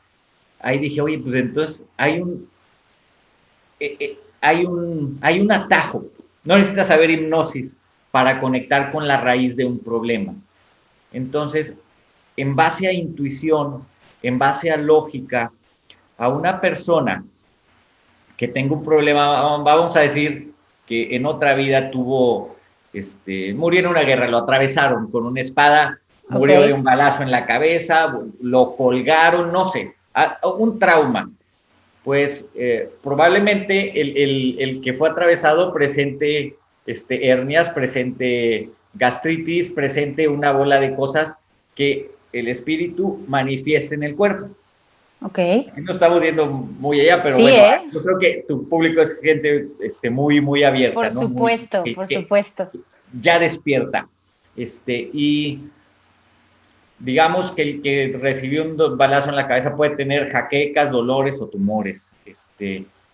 ahí dije, oye, pues entonces hay un atajo. No necesitas saber hipnosis para conectar con la raíz de un problema. Entonces, en base a intuición, en base a lógica, a una persona que tenga un problema, vamos a decir que en otra vida murió en una guerra, lo atravesaron con una espada, Ok. murió de un balazo en la cabeza, lo colgaron, no sé, un trauma. Pues probablemente el que fue atravesado presente hernias, presente gastritis, presente una bola de cosas que el espíritu manifiesta en el cuerpo. Ok. Aquí no estamos yendo muy allá, pero Sí, bueno, ¿eh? yo creo que tu público es gente muy abierta, Por ¿no? Muy, supuesto, por supuesto. ya despierta. Y digamos que el que recibió un balazo en la cabeza puede tener jaquecas, dolores o tumores.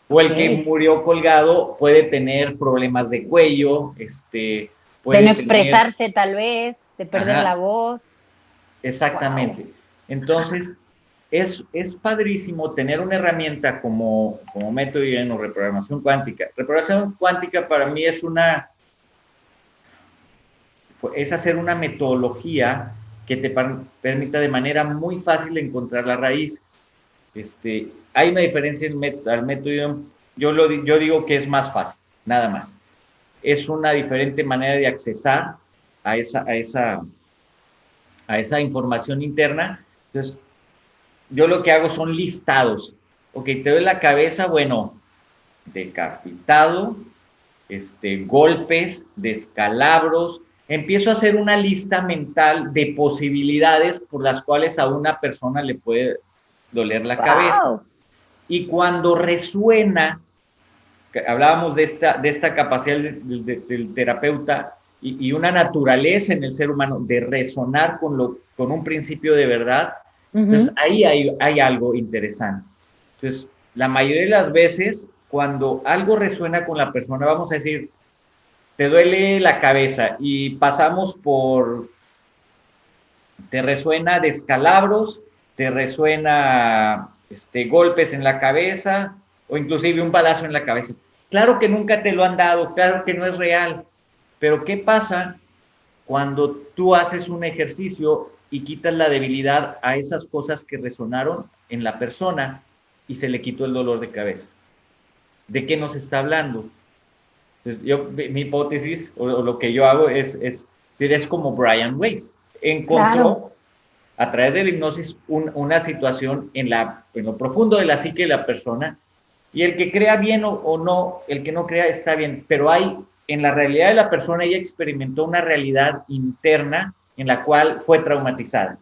O Ok. el que murió colgado puede tener problemas de cuello, De no puede tener, expresarse tal vez, de perder la ajá, voz. Wow. exactamente. Entonces, es padrísimo tener una herramienta como método o reprogramación cuántica. Reprogramación cuántica para mí es hacer una metodología que te permita de manera muy fácil encontrar la raíz. Hay una diferencia al método, yo digo que es más fácil, nada más. Es una diferente manera de accesar a esa información interna. Entonces, yo lo que hago son listados. Ok, te doy la cabeza, bueno, decapitado, golpes, descalabros. Empiezo a hacer una lista mental de posibilidades por las cuales a una persona le puede doler la cabeza. Wow. Y cuando resuena, hablábamos de esta capacidad del terapeuta y una naturaleza en el ser humano de resonar con un principio de verdad, entonces Ujú. ahí hay algo interesante. Entonces, la mayoría de las veces, cuando algo resuena con la persona, vamos a decir, te duele la cabeza y pasamos por, te resuena descalabros, te resuena golpes en la cabeza o inclusive un balazo en la cabeza. Claro que nunca te lo han dado, claro que no es real, pero ¿qué pasa cuando tú haces un ejercicio y quitas la debilidad a esas cosas que resonaron en la persona y se le quitó el dolor de cabeza? ¿De qué nos está hablando? Entonces, mi hipótesis o lo que yo hago es como Brian Weiss. Encontró a través de la hipnosis una situación en lo profundo de la psique de la persona, y el que crea bien o no, el que no crea está bien, pero en la realidad de la persona ella experimentó una realidad interna en la cual fue traumatizada.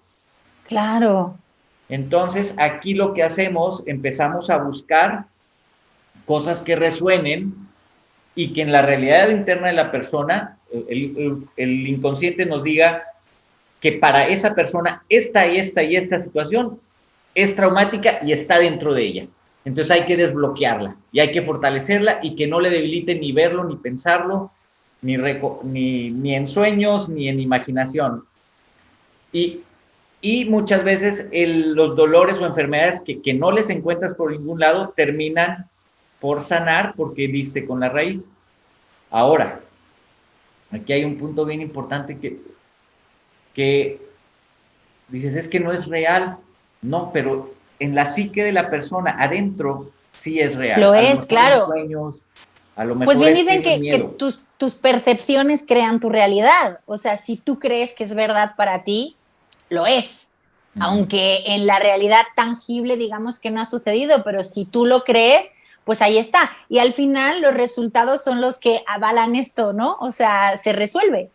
Claro. Entonces, aquí lo que hacemos, empezamos a buscar cosas que resuenen y que en la realidad interna de la persona, el inconsciente nos diga que para esa persona esta y esta situación es traumática y está dentro de ella. Entonces hay que desbloquearla y hay que fortalecerla y que no le debilite ni verlo, ni pensarlo, ni en sueños, ni en imaginación. Y muchas veces los dolores o enfermedades que no les encuentras por ningún lado terminan por sanar porque diste con la raíz. Ahora, aquí hay un punto bien importante que dices, es que no es real. No, pero en la psique de la persona, adentro, sí es real. Lo es, claro. Sueños, a lo mejor pues bien dicen que tus percepciones crean tu realidad. O sea, si tú crees que es verdad para ti, lo es. Aunque en la realidad tangible digamos que no ha sucedido, pero si tú lo crees, pues ahí está. Y al final los resultados son los que avalan esto, ¿no? O sea, se resuelve.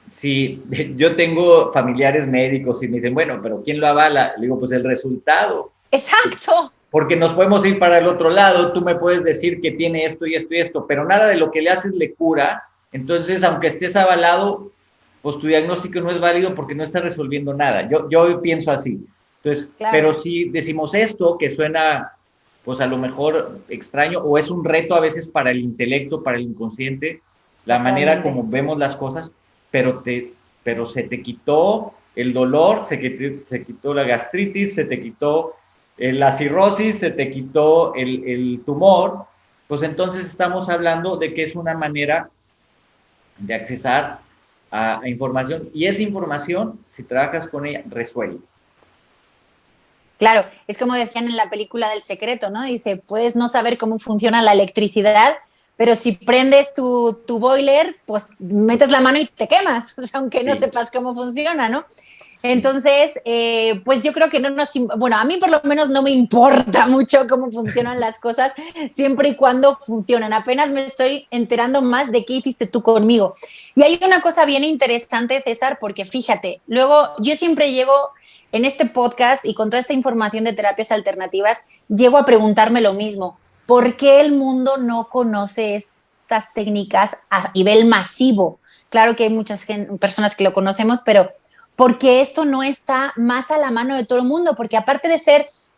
Sí, yo tengo familiares médicos y me dicen, bueno, pero ¿quién lo avala? Le digo, pues el resultado. Exacto. Porque nos podemos ir para el otro lado, tú me puedes decir que tiene esto y esto y esto, pero nada de lo que le haces le cura. Entonces, aunque estés avalado, pues tu diagnóstico no es válido porque no está resolviendo nada. Yo pienso así. Entonces, claro. Pero si decimos esto, que suena, pues a lo mejor extraño, o es un reto a veces para el intelecto, para el inconsciente, la manera como vemos las cosas, pero se te quitó el dolor, se quitó la gastritis, se te quitó la cirrosis, se te quitó el tumor, pues entonces estamos hablando de que es una manera de accesar a información, y esa información, si trabajas con ella, resuelve. Claro, es como decían en la película del secreto, ¿no? Dice, puedes no saber cómo funciona la electricidad, pero si prendes tu boiler, pues metes la mano y te quemas, o sea, aunque no sepas cómo funciona, ¿no? Entonces, pues yo creo que bueno, a mí por lo menos no me importa mucho cómo funcionan las cosas, siempre y cuando funcionan. Apenas me estoy enterando más de qué hiciste tú conmigo. Y hay una cosa bien interesante, César, porque fíjate, luego yo siempre llego en este podcast y con toda esta información de terapias alternativas, llego a preguntarme lo mismo. ¿Por qué el mundo no conoce estas técnicas a nivel masivo? Claro que hay muchas personas que lo conocemos, pero porque esto no está más a la mano de todo el mundo, porque aparte de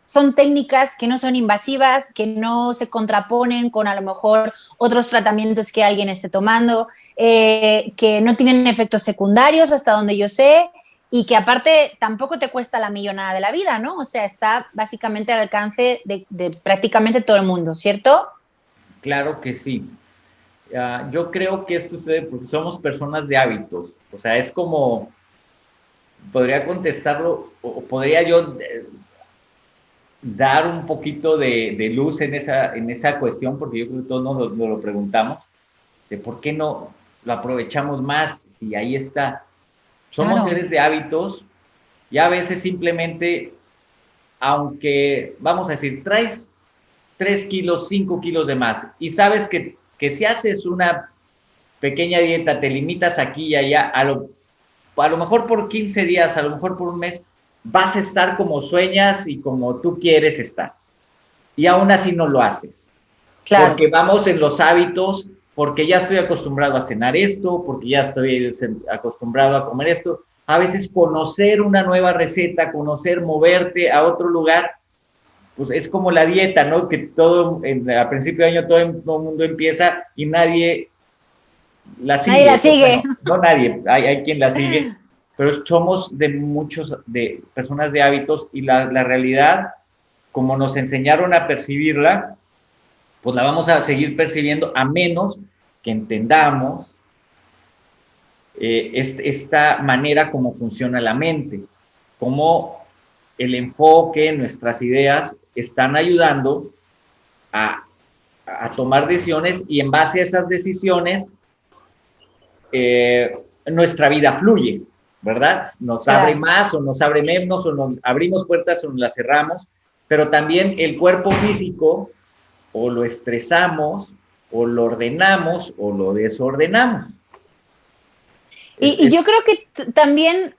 son técnicas que no son invasivas, que no se contraponen con a lo mejor otros tratamientos que alguien esté tomando, que no tienen efectos secundarios hasta donde yo sé, y que aparte tampoco te cuesta la millonada de la vida, ¿no? O sea, está básicamente al alcance de prácticamente todo el mundo, ¿cierto? Claro que sí. Yo creo que esto sucede porque somos personas de hábitos. O sea, es como... Podría contestarlo, o podría yo dar un poquito de luz en esa cuestión, porque yo creo que todos nos lo preguntamos, de por qué no lo aprovechamos más, y ahí está. Somos seres de hábitos, y a veces simplemente, aunque, vamos a decir, traes 3 kilos, 5 kilos de más, y sabes que si haces una pequeña dieta, te limitas aquí y allá, a lo mejor por 15 días, a lo mejor por un mes, vas a estar como sueñas y como tú quieres estar. Y aún así no lo haces. Claro. Porque vamos en los hábitos, porque ya estoy acostumbrado a cenar esto, porque ya estoy acostumbrado a comer esto. A veces conocer una nueva receta, moverte a otro lugar, pues es como la dieta, ¿no? Que a principio de año todo el mundo empieza y nadie la sigue. Nadie la sigue. Bueno, no nadie, hay quien la sigue, pero somos de personas de hábitos y la realidad, como nos enseñaron a percibirla, pues la vamos a seguir percibiendo a menos que entendamos esta manera como funciona la mente, cómo el enfoque, nuestras ideas están ayudando a tomar decisiones y en base a esas decisiones nuestra vida fluye, ¿verdad? Nos abre más o nos abre menos o nos abrimos puertas o nos las cerramos, pero también el cuerpo físico o lo estresamos o lo ordenamos o lo desordenamos. Y yo creo que también...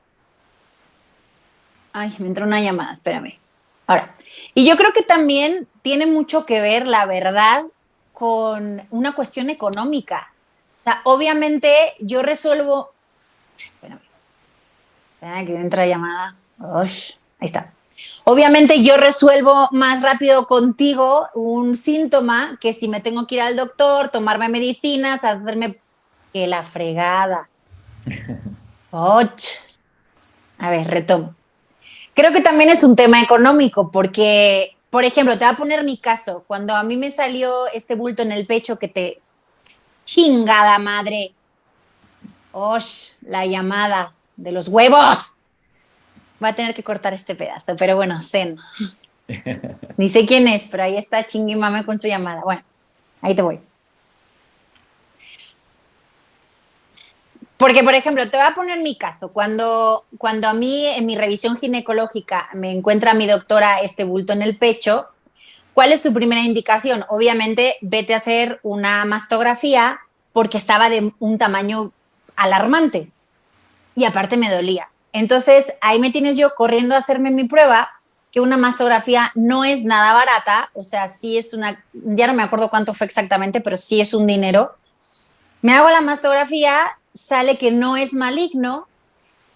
Ay, me entró una llamada, espérame. Ahora, y yo creo que también tiene mucho que ver, la verdad, con una cuestión económica. O sea, obviamente yo resuelvo... Espérame que entra llamada. Ush, ahí está. Obviamente yo resuelvo más rápido contigo un síntoma que si me tengo que ir al doctor, tomarme medicinas, hacerme que la fregada. A ver, retomo. Creo que también es un tema económico porque, por ejemplo, te voy a poner mi caso. Cuando a mí me salió este bulto en el pecho que te... ¡Chingada madre! La llamada de los huevos. Va a tener que cortar este pedazo, pero bueno, zen. Ni sé quién es, pero ahí está chingui mame con su llamada. Bueno, ahí te voy. Porque, por ejemplo, te voy a poner mi caso. Cuando a mí en mi revisión ginecológica me encuentra mi doctora este bulto en el pecho, ¿cuál es su primera indicación? Obviamente, vete a hacer una mastografía porque estaba de un tamaño alarmante y aparte me dolía. Entonces, ahí me tienes yo corriendo a hacerme mi prueba, que una mastografía no es nada barata, o sea, sí es ya no me acuerdo cuánto fue exactamente, pero sí es un dinero. Me hago la mastografía, sale que no es maligno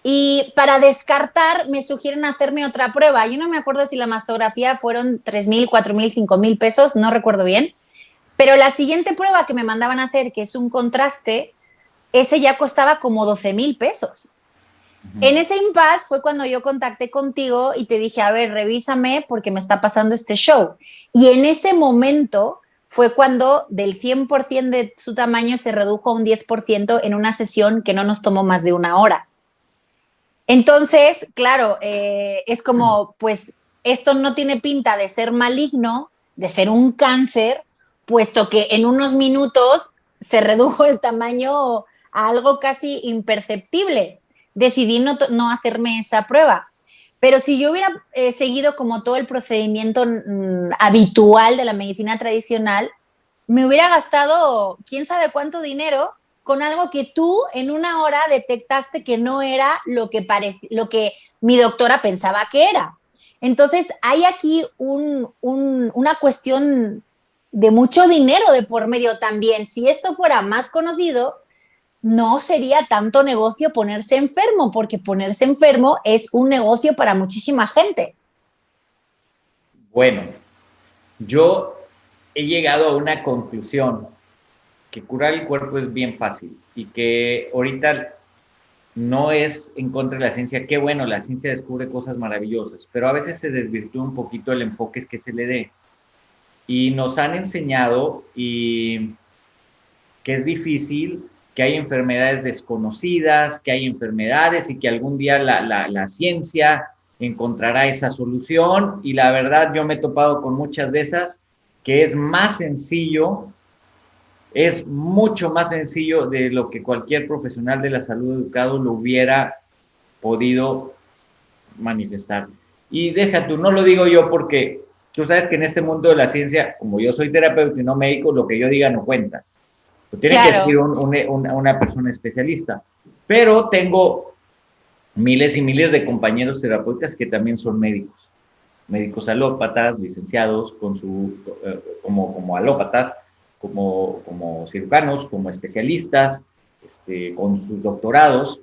y para descartar me sugieren hacerme otra prueba. Yo no me acuerdo si la mastografía fueron 3,000, 4,000, 5,000 pesos, no recuerdo bien, pero la siguiente prueba que me mandaban a hacer, que es un contraste, ese ya costaba como 12,000 pesos. En ese impasse fue cuando yo contacté contigo y te dije, a ver, revísame porque me está pasando este show. Y en ese momento fue cuando del 100% de su tamaño se redujo a un 10% en una sesión que no nos tomó más de 1 hora. Entonces, claro, es como, pues, esto no tiene pinta de ser maligno, de ser un cáncer, puesto que en unos minutos se redujo el tamaño a algo casi imperceptible. Decidí no hacerme esa prueba. Pero si yo hubiera seguido como todo el procedimiento habitual de la medicina tradicional, me hubiera gastado quién sabe cuánto dinero con algo que tú en 1 hora detectaste que no era lo que mi doctora pensaba que era. Entonces, hay aquí una cuestión de mucho dinero de por medio también. Si esto fuera más conocido, no sería tanto negocio ponerse enfermo, porque ponerse enfermo es un negocio para muchísima gente. Bueno, yo he llegado a una conclusión, que curar el cuerpo es bien fácil y que ahorita no es en contra de la ciencia. Qué bueno, la ciencia descubre cosas maravillosas, pero a veces se desvirtúa un poquito el enfoque que se le dé. Y nos han enseñado que es difícil, que hay enfermedades desconocidas, que hay enfermedades y que algún día la ciencia encontrará esa solución. Y la verdad, yo me he topado con muchas de esas, que es más sencillo, es mucho más sencillo de lo que cualquier profesional de la salud educado lo hubiera podido manifestar. Y deja tú, no lo digo yo porque tú sabes que en este mundo de la ciencia, como yo soy terapeuta y no médico, lo que yo diga no cuenta. Lo tiene que decir una persona especialista. Pero tengo miles y miles de compañeros terapeutas que también son médicos alópatas, licenciados como alópatas, como cirujanos, como especialistas, con sus doctorados,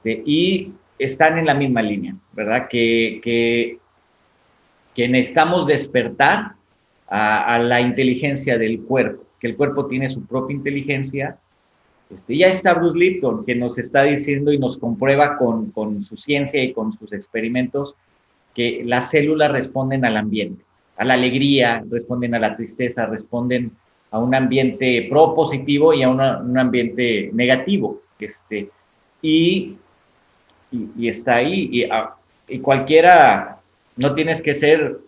y están en la misma línea, ¿verdad? Que que necesitamos despertar a la inteligencia del cuerpo, que el cuerpo tiene su propia inteligencia. Ya está Bruce Lipton, que nos está diciendo y nos comprueba con su ciencia y con sus experimentos que las células responden al ambiente, a la alegría, responden a la tristeza, responden a un ambiente propositivo y a un ambiente negativo. Y está ahí. Y cualquiera, no tienes que ser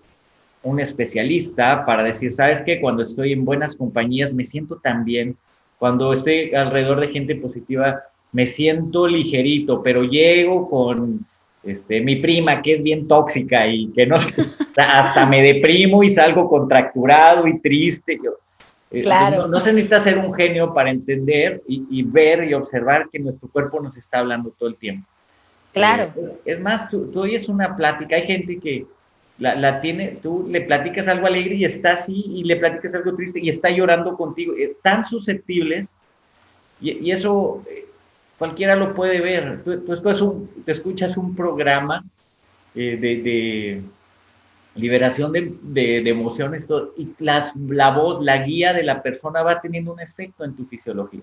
un especialista para decir, ¿sabes qué? Cuando estoy en buenas compañías me siento tan bien. Cuando estoy alrededor de gente positiva me siento ligerito, pero llego con mi prima que es bien tóxica y que no, hasta me deprimo y salgo contracturado y triste. Claro. No se necesita ser un genio para entender y ver y observar que nuestro cuerpo nos está hablando todo el tiempo. Claro. Es más, tú oyes una plática, hay gente que la tiene, tú le platicas algo alegre y está así, y le platicas algo triste y está llorando contigo, tan susceptibles, y eso cualquiera lo puede ver. Tú escuchas un programa de liberación de emociones, todo, y la voz, la guía de la persona va teniendo un efecto en tu fisiología.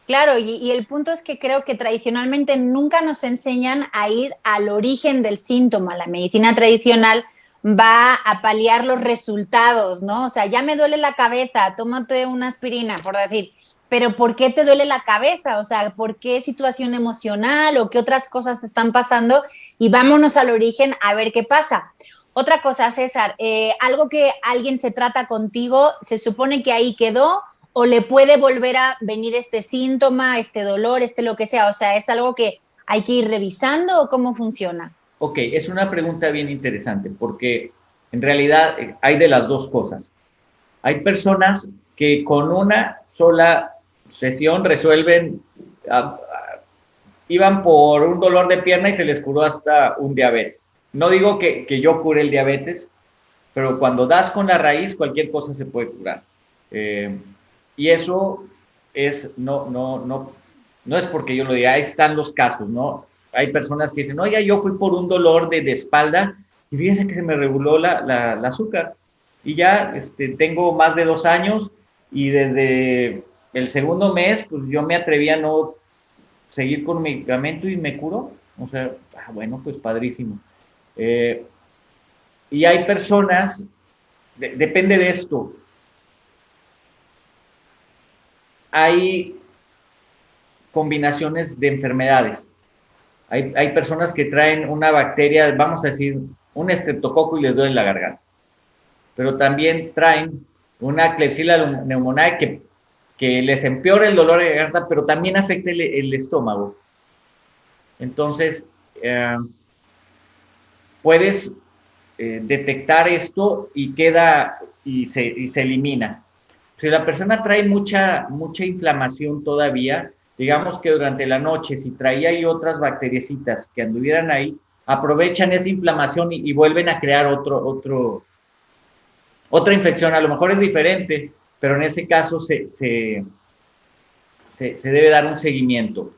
Claro, y el punto es que creo que tradicionalmente nunca nos enseñan a ir al origen del síntoma. La medicina tradicional va a paliar los resultados, ¿no? O sea, ya me duele la cabeza, tómate una aspirina, por decir, pero ¿por qué te duele la cabeza? O sea, ¿por qué situación emocional o qué otras cosas te están pasando? Y vámonos al origen a ver qué pasa. Otra cosa, César, algo que alguien se trata contigo, se supone que ahí quedó, o le puede volver a venir este síntoma, este dolor, lo que sea. O sea, ¿es algo que hay que ir revisando o cómo funciona? Ok, es una pregunta bien interesante porque en realidad hay de las dos cosas. Hay personas que con una sola sesión resuelven, iban por un dolor de pierna y se les curó hasta un diabetes. No digo que yo cure el diabetes, pero cuando das con la raíz, cualquier cosa se puede curar. Y eso no es porque yo lo diga, ahí están los casos, ¿no? Hay personas que dicen, oiga, yo fui por un dolor de espalda y fíjense que se me reguló la azúcar. Y ya tengo más de 2 años y desde el segundo mes, pues yo me atreví a no seguir con medicamento y me curó. O sea, bueno, pues padrísimo. Y hay personas, depende de esto, hay combinaciones de enfermedades. Hay personas que traen una bacteria, vamos a decir, un estreptococo y les duele la garganta. Pero también traen una Klebsiella pneumoniae que les empeora el dolor de garganta, pero también afecta el estómago. Entonces, puedes detectar esto y queda y se elimina. Si la persona trae mucha inflamación todavía, digamos que durante la noche, si traía ahí otras bacteriecitas que anduvieran ahí, aprovechan esa inflamación y vuelven a crear otra infección. A lo mejor es diferente, pero en ese caso se debe dar un seguimiento.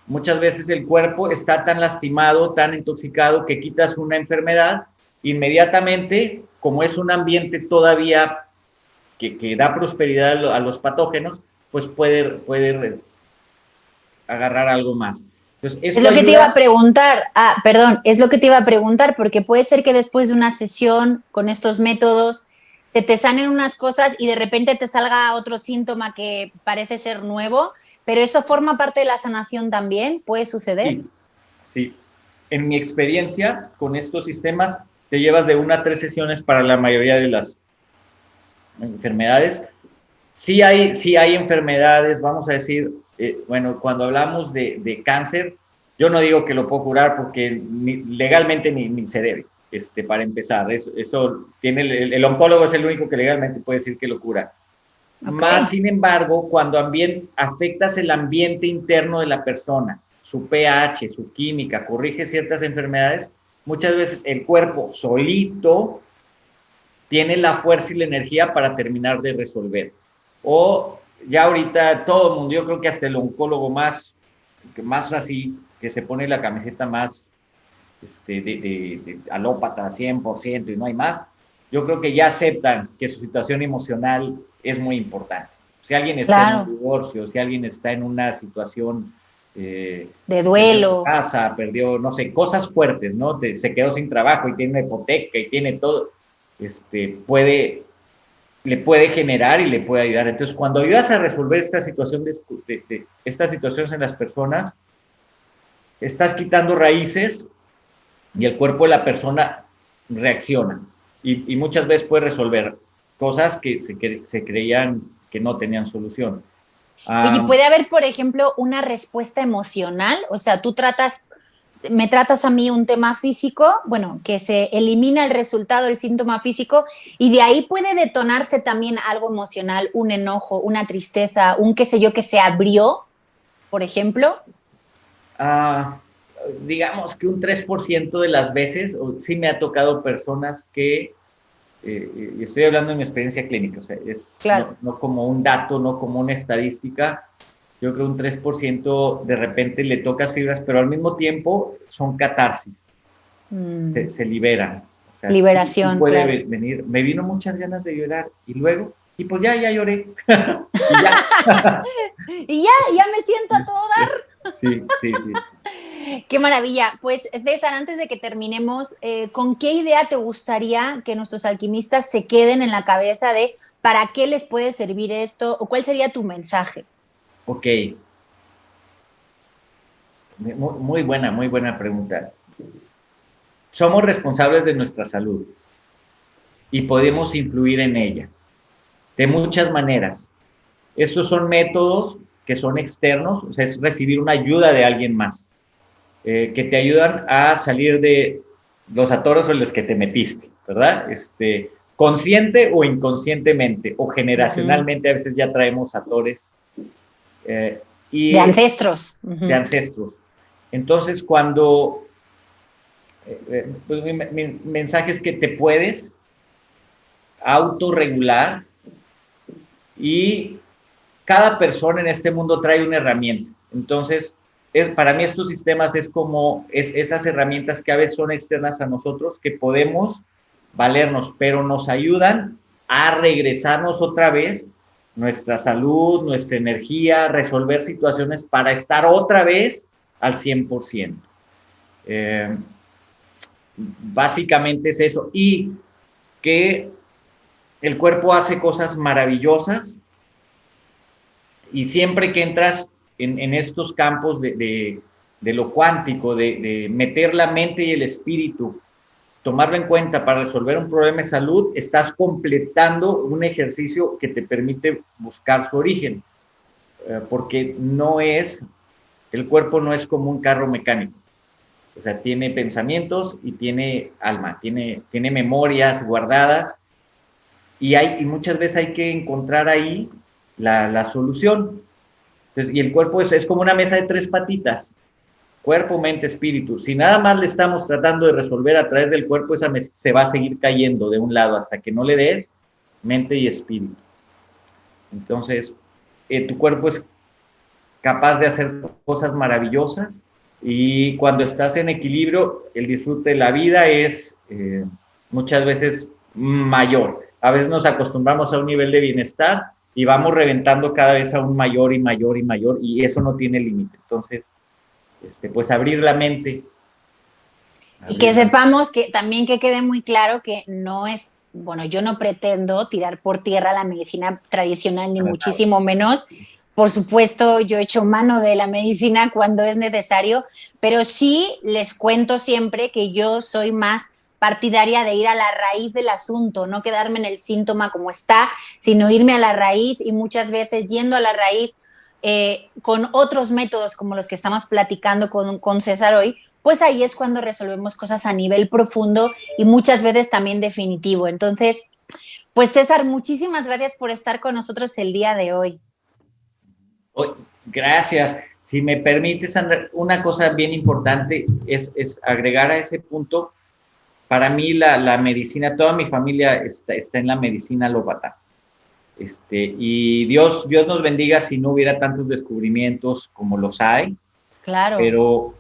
Muchas veces el cuerpo está tan lastimado, tan intoxicado, que quitas una enfermedad, inmediatamente, como es un ambiente todavía que da prosperidad a los patógenos, pues puede agarrar algo más. Entonces, es lo que te iba a preguntar. Es lo que te iba a preguntar, porque puede ser que después de una sesión con estos métodos se te sanen unas cosas y de repente te salga otro síntoma que parece ser nuevo, pero eso forma parte de la sanación también, ¿puede suceder? Sí. En mi experiencia con estos sistemas, te llevas de 1 a 3 sesiones para la mayoría de las enfermedades. Sí hay enfermedades, vamos a decir, bueno, cuando hablamos de cáncer, yo no digo que lo puedo curar porque legalmente ni se debe, para empezar. Eso tiene el oncólogo es el único que legalmente puede decir que lo cura. Okay. Más, sin embargo, cuando afectas el ambiente interno de la persona, su pH, su química, corrige ciertas enfermedades, muchas veces el cuerpo solito tiene la fuerza y la energía para terminar de resolver. O ya ahorita todo el mundo, yo creo que hasta el oncólogo más así, que se pone la camiseta más de alópata 100% y no hay más, yo creo que ya aceptan que su situación emocional es muy importante. Si alguien está en un divorcio, si alguien está en una situación de perdió su duelo, casa, perdió, no sé, cosas fuertes, ¿no? Se quedó sin trabajo y tiene una hipoteca y tiene todo, le puede generar y le puede ayudar. Entonces, cuando ayudas a resolver esta situación estas situaciones en las personas, estás quitando raíces y el cuerpo de la persona reacciona y muchas veces puede resolver cosas que se creían que no tenían solución. oye, ¿puede haber, por ejemplo, una respuesta emocional? O sea, me tratas a mí un tema físico, bueno, que se elimina el resultado, el síntoma físico, y de ahí puede detonarse también algo emocional, un enojo, una tristeza, un qué sé yo, que se abrió, por ejemplo. Digamos que un 3% de las veces, sí me ha tocado personas que, y estoy hablando de mi experiencia clínica, o sea, Claro. no como un dato, no como una estadística, yo creo un 3% de repente le tocas fibras, pero al mismo tiempo son catarsis, se liberan. O sea, sí Liberación, claro. puede venir, me vino muchas ganas de llorar y luego, y pues ya lloré. Y ya. Y ya me siento a todo dar. Sí, sí, sí. Qué maravilla. Pues César, antes de que terminemos, ¿con qué idea te gustaría que nuestros alquimistas se queden en la cabeza de para qué les puede servir esto o cuál sería tu mensaje? Ok, muy buena pregunta. Somos responsables de nuestra salud y podemos influir en ella de muchas maneras. Estos son métodos que son externos, o sea, es recibir una ayuda de alguien más, que te ayudan a salir de los atoros en los que te metiste, ¿verdad? Consciente o inconscientemente, o generacionalmente, a veces ya traemos atores De y ancestros. de ancestros. Entonces, cuando pues mi mensaje es que te puedes autorregular y cada persona en este mundo trae una herramienta. Entonces, para mí estos sistemas es como esas herramientas que a veces son externas a nosotros, que podemos valernos, pero nos ayudan a regresarnos otra vez nuestra salud, nuestra energía, resolver situaciones para estar otra vez al 100%. Básicamente es eso. Y que el cuerpo hace cosas maravillosas y siempre que entras en estos campos de lo cuántico, de meter la mente y el espíritu, tomarlo en cuenta para resolver un problema de salud, estás completando un ejercicio que te permite buscar su origen, porque el cuerpo no es como un carro mecánico. O sea, tiene pensamientos y tiene alma, tiene memorias guardadas y muchas veces hay que encontrar ahí la solución. Entonces, y el cuerpo es como una mesa de 3 patitas, cuerpo, mente, espíritu. Si nada más le estamos tratando de resolver a través del cuerpo, esa se va a seguir cayendo de un lado hasta que no le des mente y espíritu. Entonces, tu cuerpo es capaz de hacer cosas maravillosas y cuando estás en equilibrio, el disfrute de la vida es muchas veces mayor. A veces nos acostumbramos a un nivel de bienestar y vamos reventando cada vez a un mayor y mayor y mayor y eso no tiene límite. Entonces, pues abrir la mente. Y que sepamos que también que quede muy claro que no es, bueno, yo no pretendo tirar por tierra la medicina tradicional, ni muchísimo menos. Por supuesto, yo echo mano de la medicina cuando es necesario, pero sí les cuento siempre que yo soy más partidaria de ir a la raíz del asunto, no quedarme en el síntoma como está, sino irme a la raíz y muchas veces yendo a la raíz con otros métodos como los que estamos platicando con César hoy, pues ahí es cuando resolvemos cosas a nivel profundo y muchas veces también definitivo. Entonces, pues César, muchísimas gracias por estar con nosotros el día de hoy. Gracias. Si me permites, Sandra, una cosa bien importante es agregar a ese punto. Para mí la medicina, toda mi familia está en la medicina alópata. Y Dios nos bendiga si no hubiera tantos descubrimientos como los hay. Claro. Pero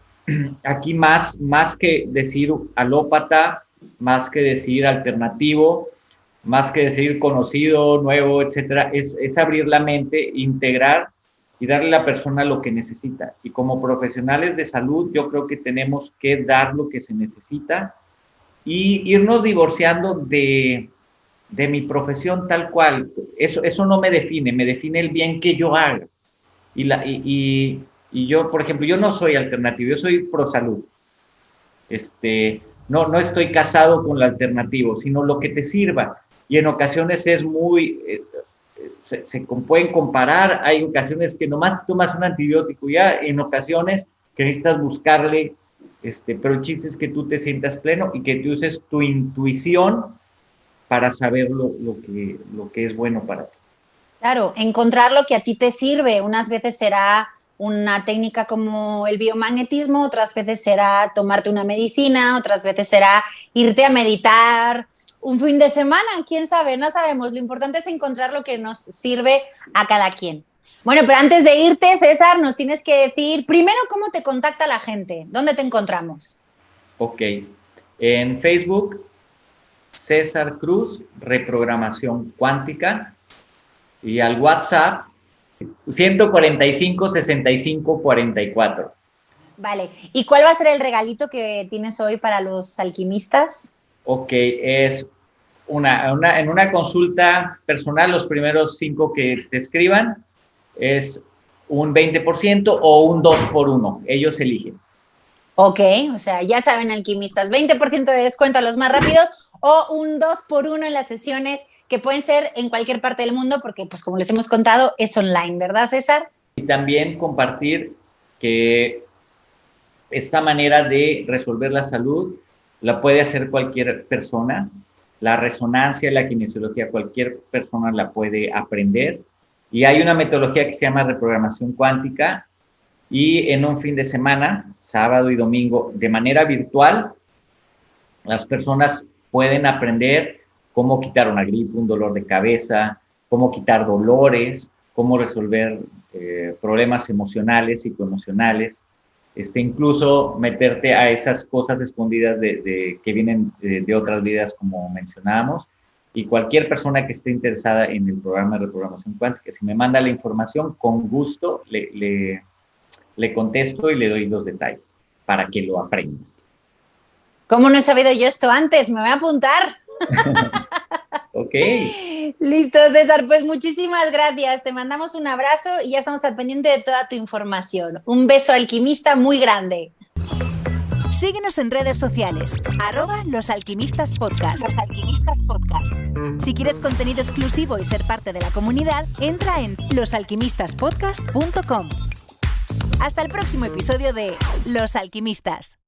aquí más que decir alópata, más que decir alternativo, más que decir conocido, nuevo, etcétera, es abrir la mente, integrar y darle a la persona lo que necesita. Y como profesionales de salud, yo creo que tenemos que dar lo que se necesita y irnos divorciando de mi profesión tal cual. Eso no me define el bien que yo haga. Y yo, por ejemplo, yo no soy alternativo, yo soy pro salud. No estoy casado con lo alternativo, sino lo que te sirva. Y en ocasiones es muy, se pueden comparar, hay ocasiones que nomás tomas un antibiótico ya, en ocasiones que necesitas buscarle, pero el chiste es que tú te sientas pleno y que tú uses tu intuición para saber lo que es bueno para ti. Claro, encontrar lo que a ti te sirve. Unas veces será una técnica como el biomagnetismo, otras veces será tomarte una medicina, otras veces será irte a meditar un fin de semana, quién sabe, no sabemos. Lo importante es encontrar lo que nos sirve a cada quien. Bueno, pero antes de irte, César, nos tienes que decir primero cómo te contacta la gente, ¿dónde te encontramos? Ok, en Facebook, César Cruz, Reprogramación Cuántica, y al WhatsApp, 145-65-44. Vale, ¿y cuál va a ser el regalito que tienes hoy para los alquimistas? Ok, es en una consulta personal, los primeros 5 que te escriban, es un 20% o un 2x1, ellos eligen. Ok, o sea, ya saben, alquimistas, 20% de descuento a los más rápidos o un 2x1 en las sesiones que pueden ser en cualquier parte del mundo porque, pues como les hemos contado, es online, ¿verdad, César? Y también compartir que esta manera de resolver la salud la puede hacer cualquier persona. La resonancia, la kinesiología, cualquier persona la puede aprender. Y hay una metodología que se llama reprogramación cuántica y en un fin de semana, sábado y domingo, de manera virtual, las personas pueden aprender cómo quitar una gripe, un dolor de cabeza, cómo quitar dolores, cómo resolver problemas emocionales, psicoemocionales, incluso meterte a esas cosas escondidas que vienen de otras vidas, como mencionábamos. Y cualquier persona que esté interesada en el programa de reprogramación cuántica, si me manda la información, con gusto le contesto y le doy los detalles para que lo aprenda. ¿Cómo no he sabido yo esto antes? Me voy a apuntar. Ok. Listo, César, pues muchísimas gracias. Te mandamos un abrazo y ya estamos al pendiente de toda tu información. Un beso alquimista muy grande. Síguenos en redes sociales, @losalquimistaspodcast. Los Alquimistas Podcast. Si quieres contenido exclusivo y ser parte de la comunidad, entra en losalquimistaspodcast.com. Hasta el próximo episodio de Los Alquimistas.